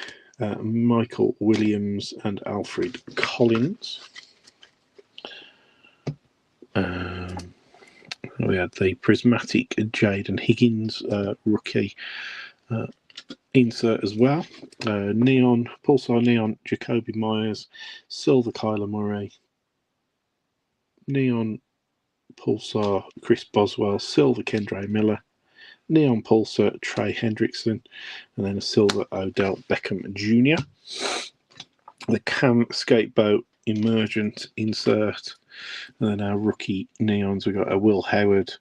Michael Williams, and Alfred Collins. We had the prismatic Jaden Higgins rookie insert as well. Neon, Pulsar Neon, Jacoby Myers, Silver Kyler Murray, Neon Pulsar Chris Boswell, Silver Kendre Miller, Neon Pulsar Trey Hendrickson, and then a Silver Odell Beckham Jr. The Cam Skateboat Emergent insert, and then our rookie neons, we've got a Will Howard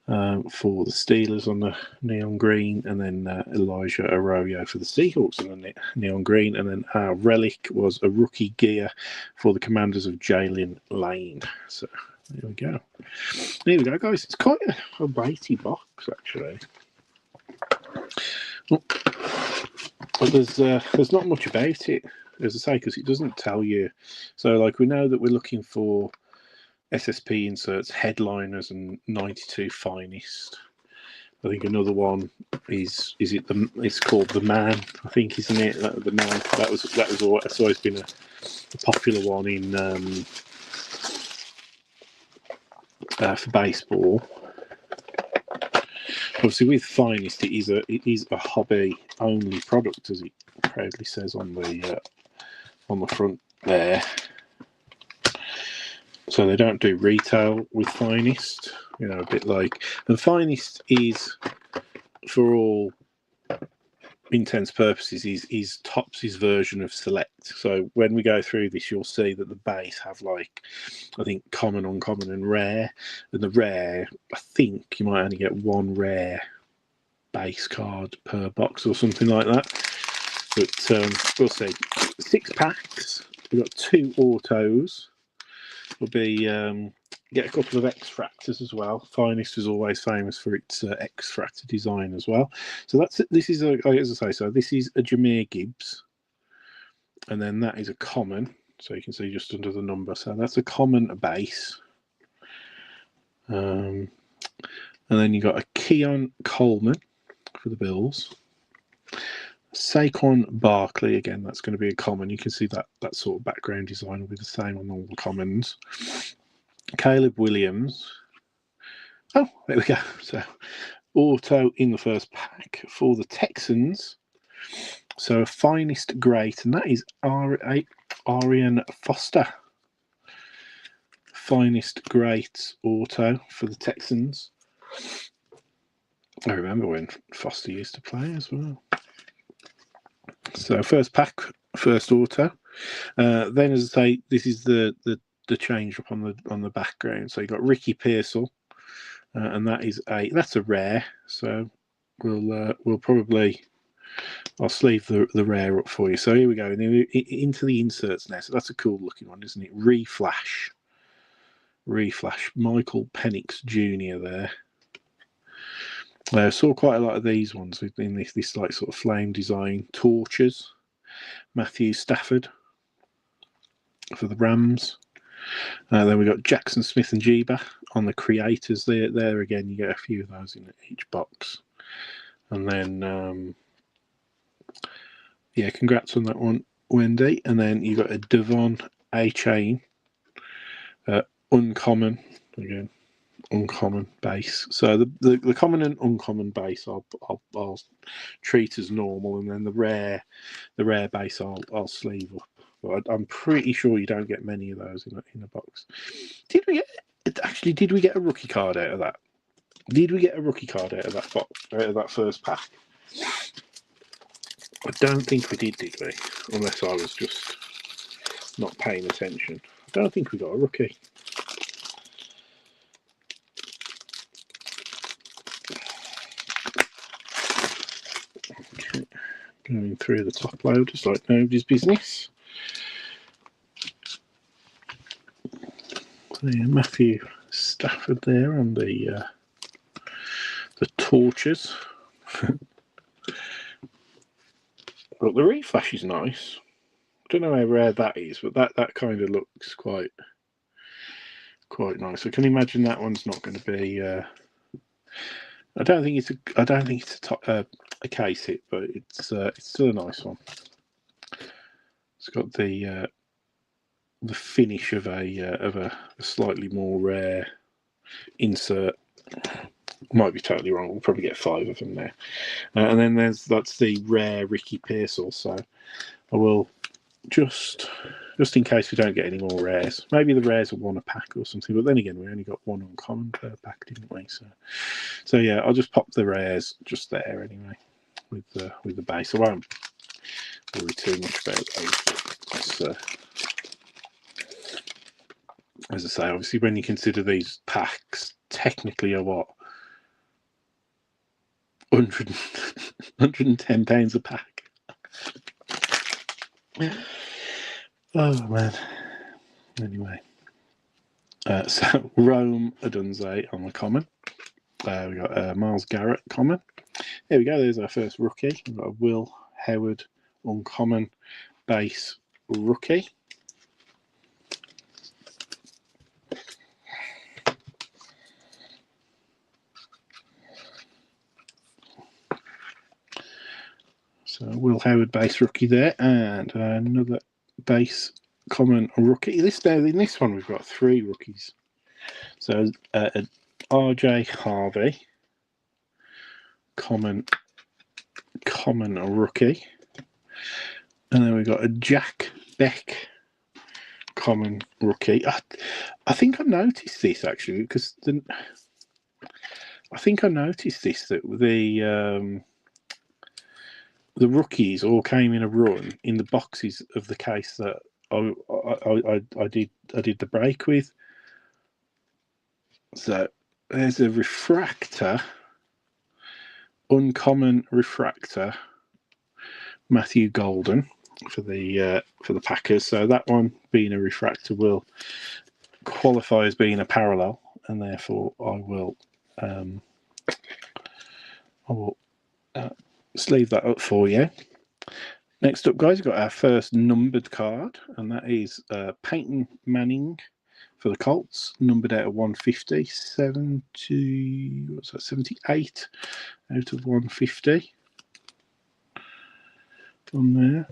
for the Steelers on the neon green, and then Elijah Arroyo for the Seahawks on the neon green, and then our relic was a rookie gear for the Commanders of Jalen Lane. So there we go. There we go, guys. It's quite a weighty box, actually. But there's not much about it, as I say, because it doesn't tell you. So, like, we know that we're looking for SSP inserts, headliners, and 92 finest. I think another one it's called the Man, I think, isn't it? The Man. That's always been a popular one in for baseball. Obviously, with finest, it is a hobby only product, as it proudly says on the front there. So they don't do retail with finest, a bit like the finest is, for all intents purposes, is Topps' version of Select. So when we go through this, you'll see that the base have, like, I think, common, uncommon, and rare. And the rare, I think you might only get one rare base card per box or something like that. But we'll see. 6 packs. We've got 2 autos. We'll be get a couple of X-Fractors as well. Finest is always famous for its X-Fractor design as well. So that's it. This is as I say. So this is a Jahmyr Gibbs, and then that is a common. So you can see just under the number. So that's a common base. And then you got a Keon Coleman for the Bills. Saquon Barkley, again, that's going to be a common. You can see that sort of background design will be the same on all the commons. Caleb Williams. Oh, there we go. So, auto in the first pack for the Texans. So, finest great, and that is Arian Foster. Finest great auto for the Texans. I remember when Foster used to play as well. So first pack, first auto. Then, as I say, this is the change up on the background. So you got Ricky Pearsall, and that's a rare. So we'll probably, I'll sleeve the rare up for you. So here we go, into the inserts now. So that's a cool looking one, isn't it? Reflash, Michael Penix Jr. there. I saw quite a lot of these ones in this like sort of flame design. Torches, Matthew Stafford for the Rams. Then we got Jackson Smith and Jeba on the creators. There again, you get a few of those in each box. And then, yeah, congrats on that one, Wendy. And then you got a Devon A-Chain, uncommon again. Uncommon base. So the common and uncommon base I'll treat as normal, and then the rare base I'll sleeve up. But I'm pretty sure you don't get many of those in a box. Did we get a rookie card out of that? Did we get a rookie card out of that box, out of that first pack? I don't think we did we? Unless I was just not paying attention. don't think we got a rookie. Okay. Going through the top loaders like nobody's business. So yeah, Matthew Stafford there on the torches. But the reflash is nice. I don't know how rare that is, but that kind of looks quite nice. I can imagine that one's not going to be. I don't think it's a case hit, but it's still a nice one. It's got the finish of a slightly more rare insert. Might be totally wrong. We'll probably get 5 of them there. And then that's the rare Ricky Pearce also. I will just in case we don't get any more rares. Maybe the rares are 1 a pack or something. But then again, we only got 1 uncommon per pack, didn't we? So yeah, I'll just pop the rares just there anyway with the base. I won't worry too much about those. As I say, obviously, when you consider these packs technically are what, £110 a pack. Oh man. Anyway, so Rome Odunze on the common. We got Miles Garrett common. There we go. There's our first rookie. We've got a Will Howard uncommon base rookie. So Will Howard base rookie there, and another base common rookie. In this one we've got 3 rookies. So RJ Harvey common rookie, and then we've got a Jack Beck common rookie. I think I noticed this actually because that the rookies all came in a run in the boxes of the case that I did the break with. So there's a refractor, uncommon refractor, Matthew Golden for the Packers. So that one being a refractor will qualify as being a parallel, and therefore I will sleeve that up for you. Next up, guys, we've got our first numbered card, and that is Peyton Manning for the Colts, numbered out of 150, 78 out of 150. On there.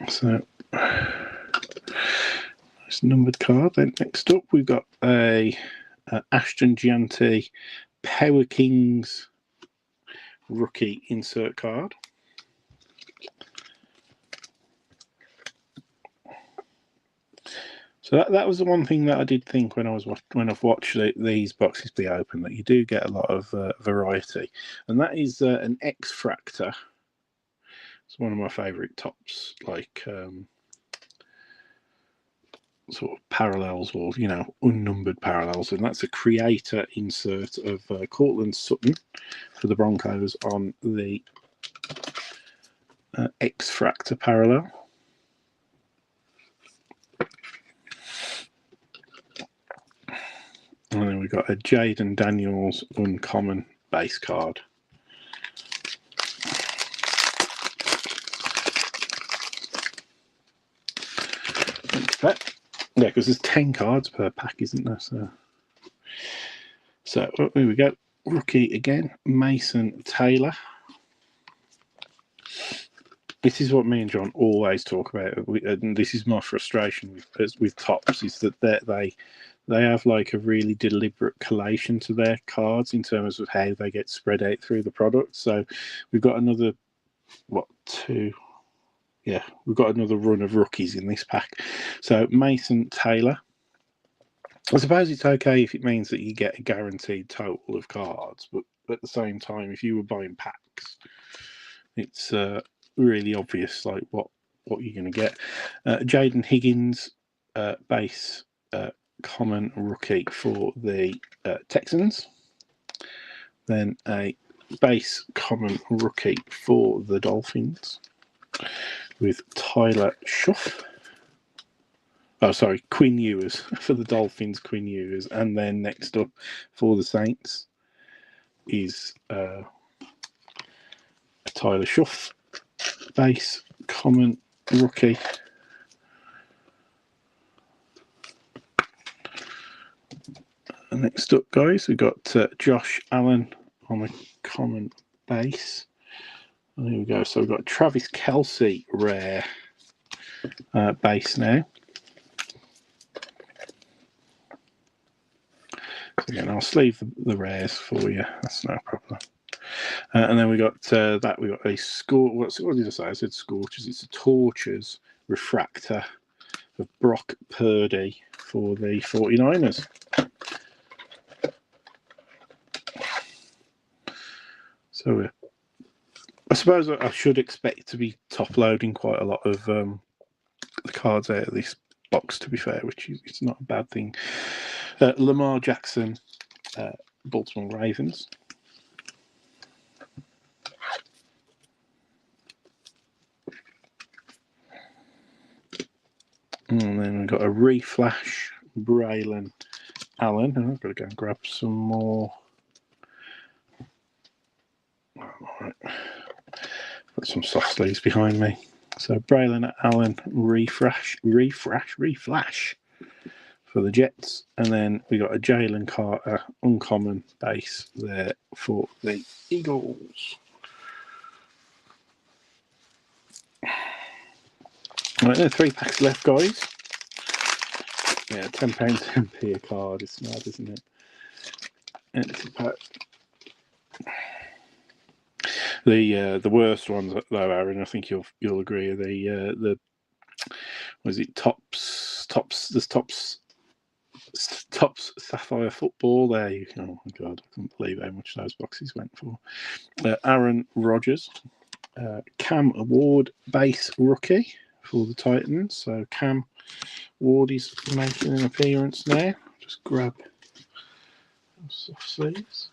So, nice numbered card. Then next up, we've got a Ashton Gianti Power Kings rookie insert card. So that was the one thing that I did think when I've watched these boxes be open, that you do get a lot of variety, and that is an X-Fractor. It's one of my favourite tops, like sort of parallels or unnumbered parallels, and that's a creator insert of Cortland Sutton for the Broncos on the X-Fractor parallel. And then we've got a Jaden Daniels uncommon base card. Yeah, because there's 10 cards per pack, isn't there? So here we go. Rookie again, Mason Taylor. This is what me and John always talk about, and this is my frustration with tops, is that they have like a really deliberate collation to their cards in terms of how they get spread out through the product. So we've got another, we've got another run of rookies in this pack. So Mason Taylor. I suppose it's okay if it means that you get a guaranteed total of cards, but at the same time, if you were buying packs, it's really obvious like what you're going to get. Jaden Higgins, base common rookie for the Texans. Then a base common rookie for the Dolphins with Tyler Schuff. Oh, sorry, Quinn Ewers for the Dolphins, Quinn Ewers. And then next up for the Saints is Tyler Schuff, base common rookie. And next up, guys, we've got Josh Allen on a common base. And here we go. So we've got Travis Kelce, rare base now. So again, I'll sleeve the rares for you. That's no problem. And then we got that. We got a score. What did I say? I said Scorchers. It's a Torches refractor of Brock Purdy for the 49ers. So I suppose I should expect to be top loading quite a lot of the cards out of this box, to be fair, which is it's not a bad thing. Lamar Jackson, Baltimore Ravens. And then we've got a reflash, Braylon Allen. And I've got to go and grab some more. All right. Got some soft sleeves behind me. So Braylon Allen, reflash for the Jets. And then we got a Jalen Carter, uncommon base there for the Eagles. Right, there are 3 packs left, guys. Yeah, £10 MP a card is mad, isn't it? Empty pack. The worst ones though, Aaron, I think you'll agree, are the was it Topps Sapphire Football. There you go. Oh my god, I couldn't believe how much those boxes went for. Aaron Rodgers, Cam Ward base rookie for the Titans. So Cam Ward is making an appearance now. Just grab some soft sleeves.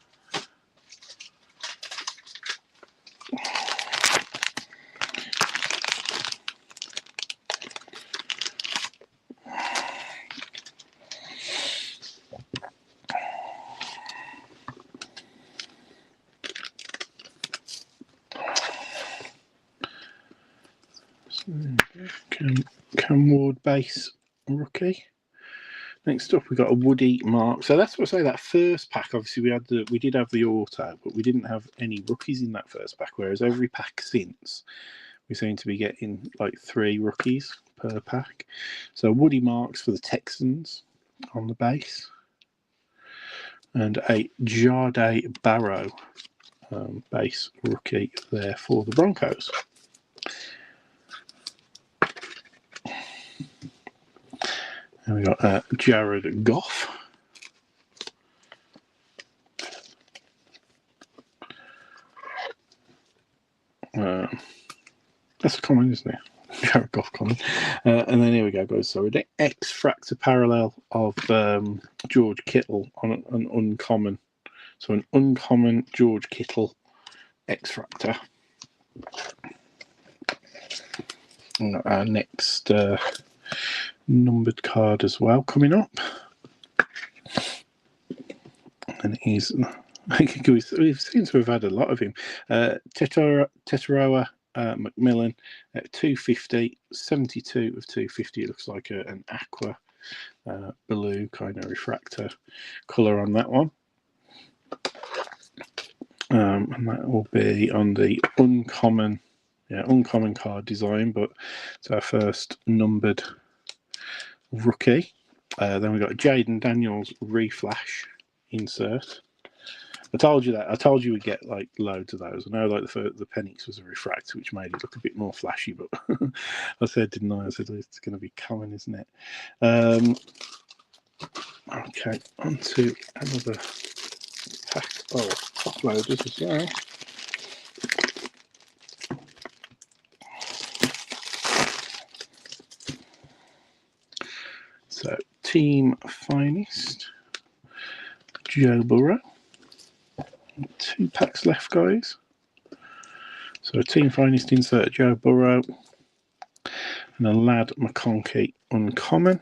Cam Ward base rookie. Next up, we got a Woody Mark. So that's what I say. That first pack, obviously, we did have the auto, but we didn't have any rookies in that first pack. Whereas every pack since, we seem to be getting like 3 rookies per pack. So Woody Marks for the Texans on the base, and a Jahdae Barrow base rookie there for the Broncos. And we got Jared Goff. That's a common, isn't it? Jared Goff common. And then here we go, guys. So an X-Fractor parallel of George Kittle on an uncommon. So an uncommon George Kittle X-Fractor. And our next numbered card as well coming up, and we seem to have had a lot of him. Tetaroa McMillan at 250, 72 of 250. It looks like an aqua blue kind of refractor colour on that one. And that will be on the uncommon card design, but it's our first numbered rookie. Then we've got Jaden Daniels reflash insert. I told you that. I told you we'd get like loads of those. I know like the Penix was a refractor, which made it look a bit more flashy, but I said, didn't I? I said it's going to be common, isn't it? Okay, on to another pack of top loaders as well. team finest, Joe Burrow. 2 packs left, guys. So a team finest insert, Joe Burrow, and a Ladd McConkey uncommon.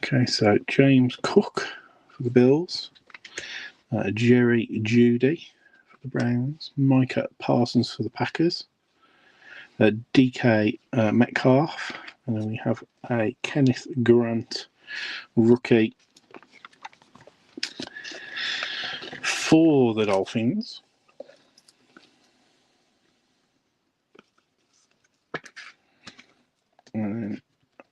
Okay, so James Cook for the Bills, Jerry Jeudy for the Browns, Micah Parsons for the Packers, DK Metcalf, and then we have a Kenneth Grant rookie for the Dolphins. And then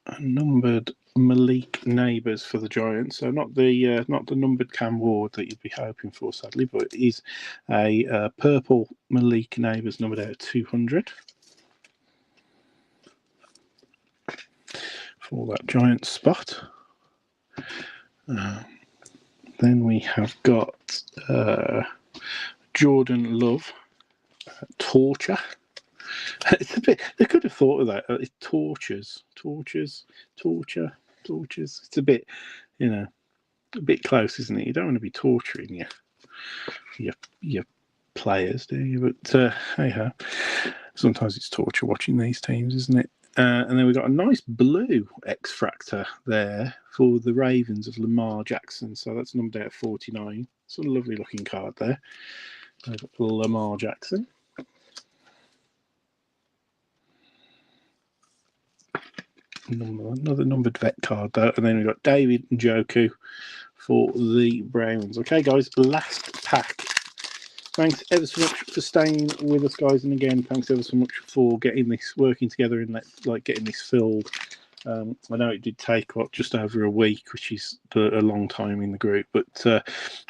a numbered Malik Neighbours for the Giants. So not the numbered Cam Ward that you'd be hoping for, sadly, but it is a purple Malik Neighbours numbered out of 200 for that Giants spot. Then we have got Jordan Love, Torture. It's a bit. They could have thought of that. It's torture. It's a bit, a bit close, isn't it? You don't want to be torturing your players, do you? But hey ho. Sometimes it's torture watching these teams, isn't it? And then we've got a nice blue X-Fractor there for the Ravens of Lamar Jackson. So that's numbered out 49. It's a lovely looking card there. Lamar Jackson. Another numbered vet card though, and then we've got David Njoku for the Browns. Okay, guys, last pack. Thanks ever so much for staying with us, guys, and again, thanks ever so much for getting this working together and getting this filled. I know it did take just over a week, which is a long time in the group, but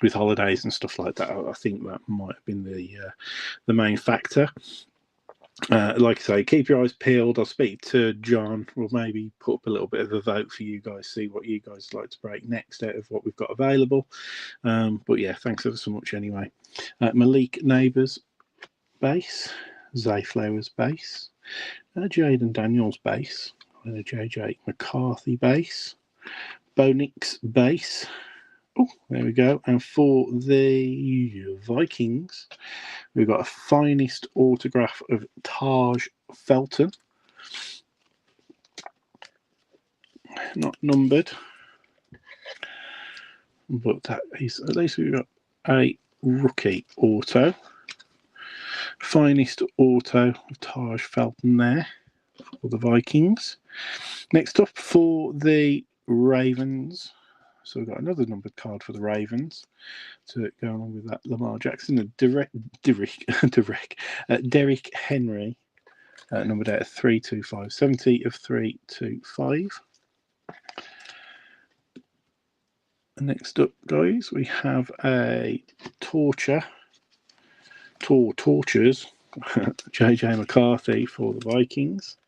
with holidays and stuff like that, I think that might have been the main factor. Like I say, keep your eyes peeled. I'll speak to John. We'll maybe put up a little bit of a vote for you guys, see what you guys like to break next out of what we've got available. But yeah, thanks ever so much anyway. Malik Neighbours base, Zay Flowers base, Jaden Daniels base, and a JJ McCarthy base, Bo Nix base. Oh, there we go. And for the Vikings, we've got a finest autograph of Taj Felton. Not numbered, but that is, at least we've got a rookie auto. Finest auto of Taj Felton there for the Vikings. Next up for the Ravens. So we've got another numbered card for the Ravens to go along with that Lamar Jackson and Derrick Henry, numbered out of 325, 70 of 325. And next up, guys, we have a Tortures, JJ McCarthy for the Vikings.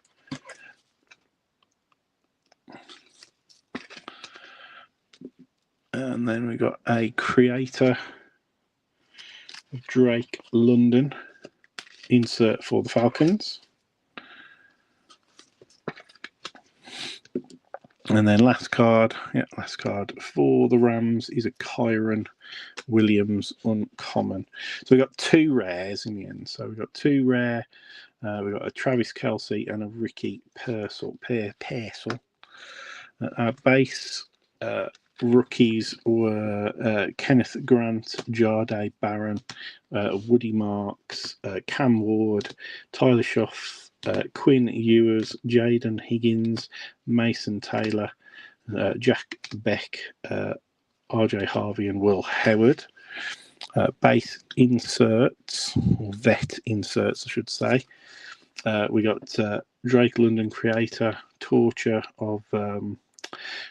And then we got a Creator of Drake London insert for the Falcons. And then last card for the Rams is a Kyron Williams uncommon. So we got 2 rares in the end. So we got 2 rare. We got a Travis Kelce and a Ricky Pearsall. Our base rookies were Kenneth Grant, Jahdae Barron, Woody Marks, Cam Ward, Tyler Schuff, Quinn Ewers, Jaden Higgins, Mason Taylor, Jack Beck, RJ Harvey, and Will Howard. Base inserts, or vet inserts, I should say. We got Drake London Creator, Torture of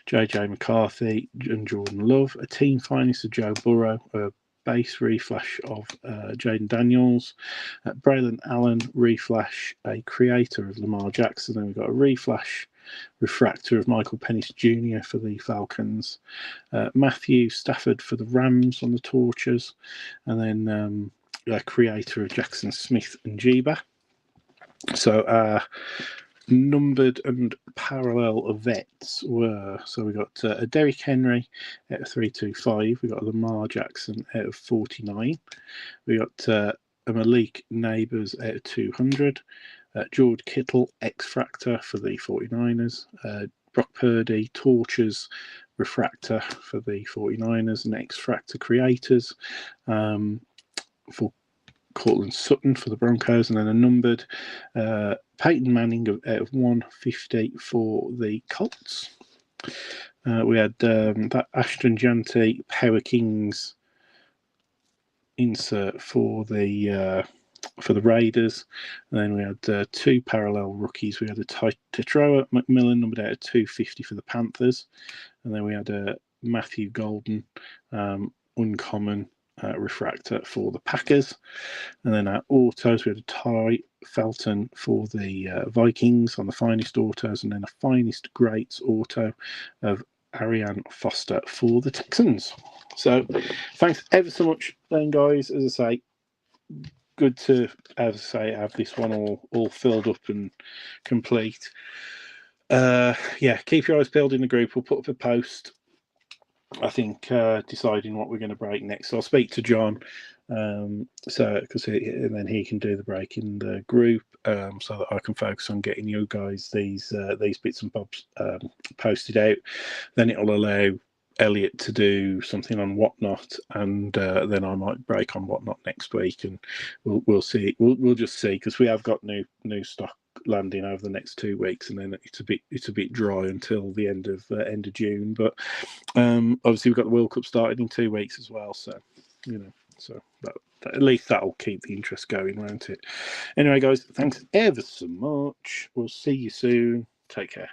JJ McCarthy and Jordan Love, a team finest of Joe Burrow, a base reflash of Jaden Daniels, Braylon Allen reflash, a Creator of Lamar Jackson, then we've got a reflash refractor of Michael Pennis Jr. for the Falcons. Matthew Stafford for the Rams on the Torches. And then creator of Jackson Smith and Jeeba. So numbered and parallel vets were, so we got a Derrick Henry out of 325, we got a Lamar Jackson out of 49, we got a Malik Neighbours out of 200, George Kittle X-Fractor for the 49ers, Brock Purdy Torches Refractor for the 49ers, and X-Fractor Creators for Cortland Sutton for the Broncos, and then a numbered Peyton Manning out of 150 for the Colts. We had that Ashton Janty Power Kings insert for the Raiders, and then we had two parallel rookies. We had a Tetroa McMillan numbered out of 250 for the Panthers, and then we had a Matthew Golden uncommon refractor for the Packers, and then our autos, we had a Ty Felton for the Vikings on the finest autos, and then a finest greats auto of Ariane Foster for the Texans. So thanks ever so much then, guys. As I say, good to, as I say, have this one all filled up and complete. Yeah, keep your eyes peeled in the group. We'll put up a post, I think, deciding what we're going to break next. So I'll speak to John, and then he can do the break in the group, so that I can focus on getting you guys these bits and bobs posted out. Then it'll allow Elliot to do something on Whatnot, and then I might break on Whatnot next week, and we'll see. We'll just see, because we have got new stock landing over the next 2 weeks, and then it's a bit dry until the end of June. But obviously we've got the World Cup started in 2 weeks as well, so that at least that'll keep the interest going, won't it? Anyway, guys, thanks ever so much. We'll see you soon. Take care.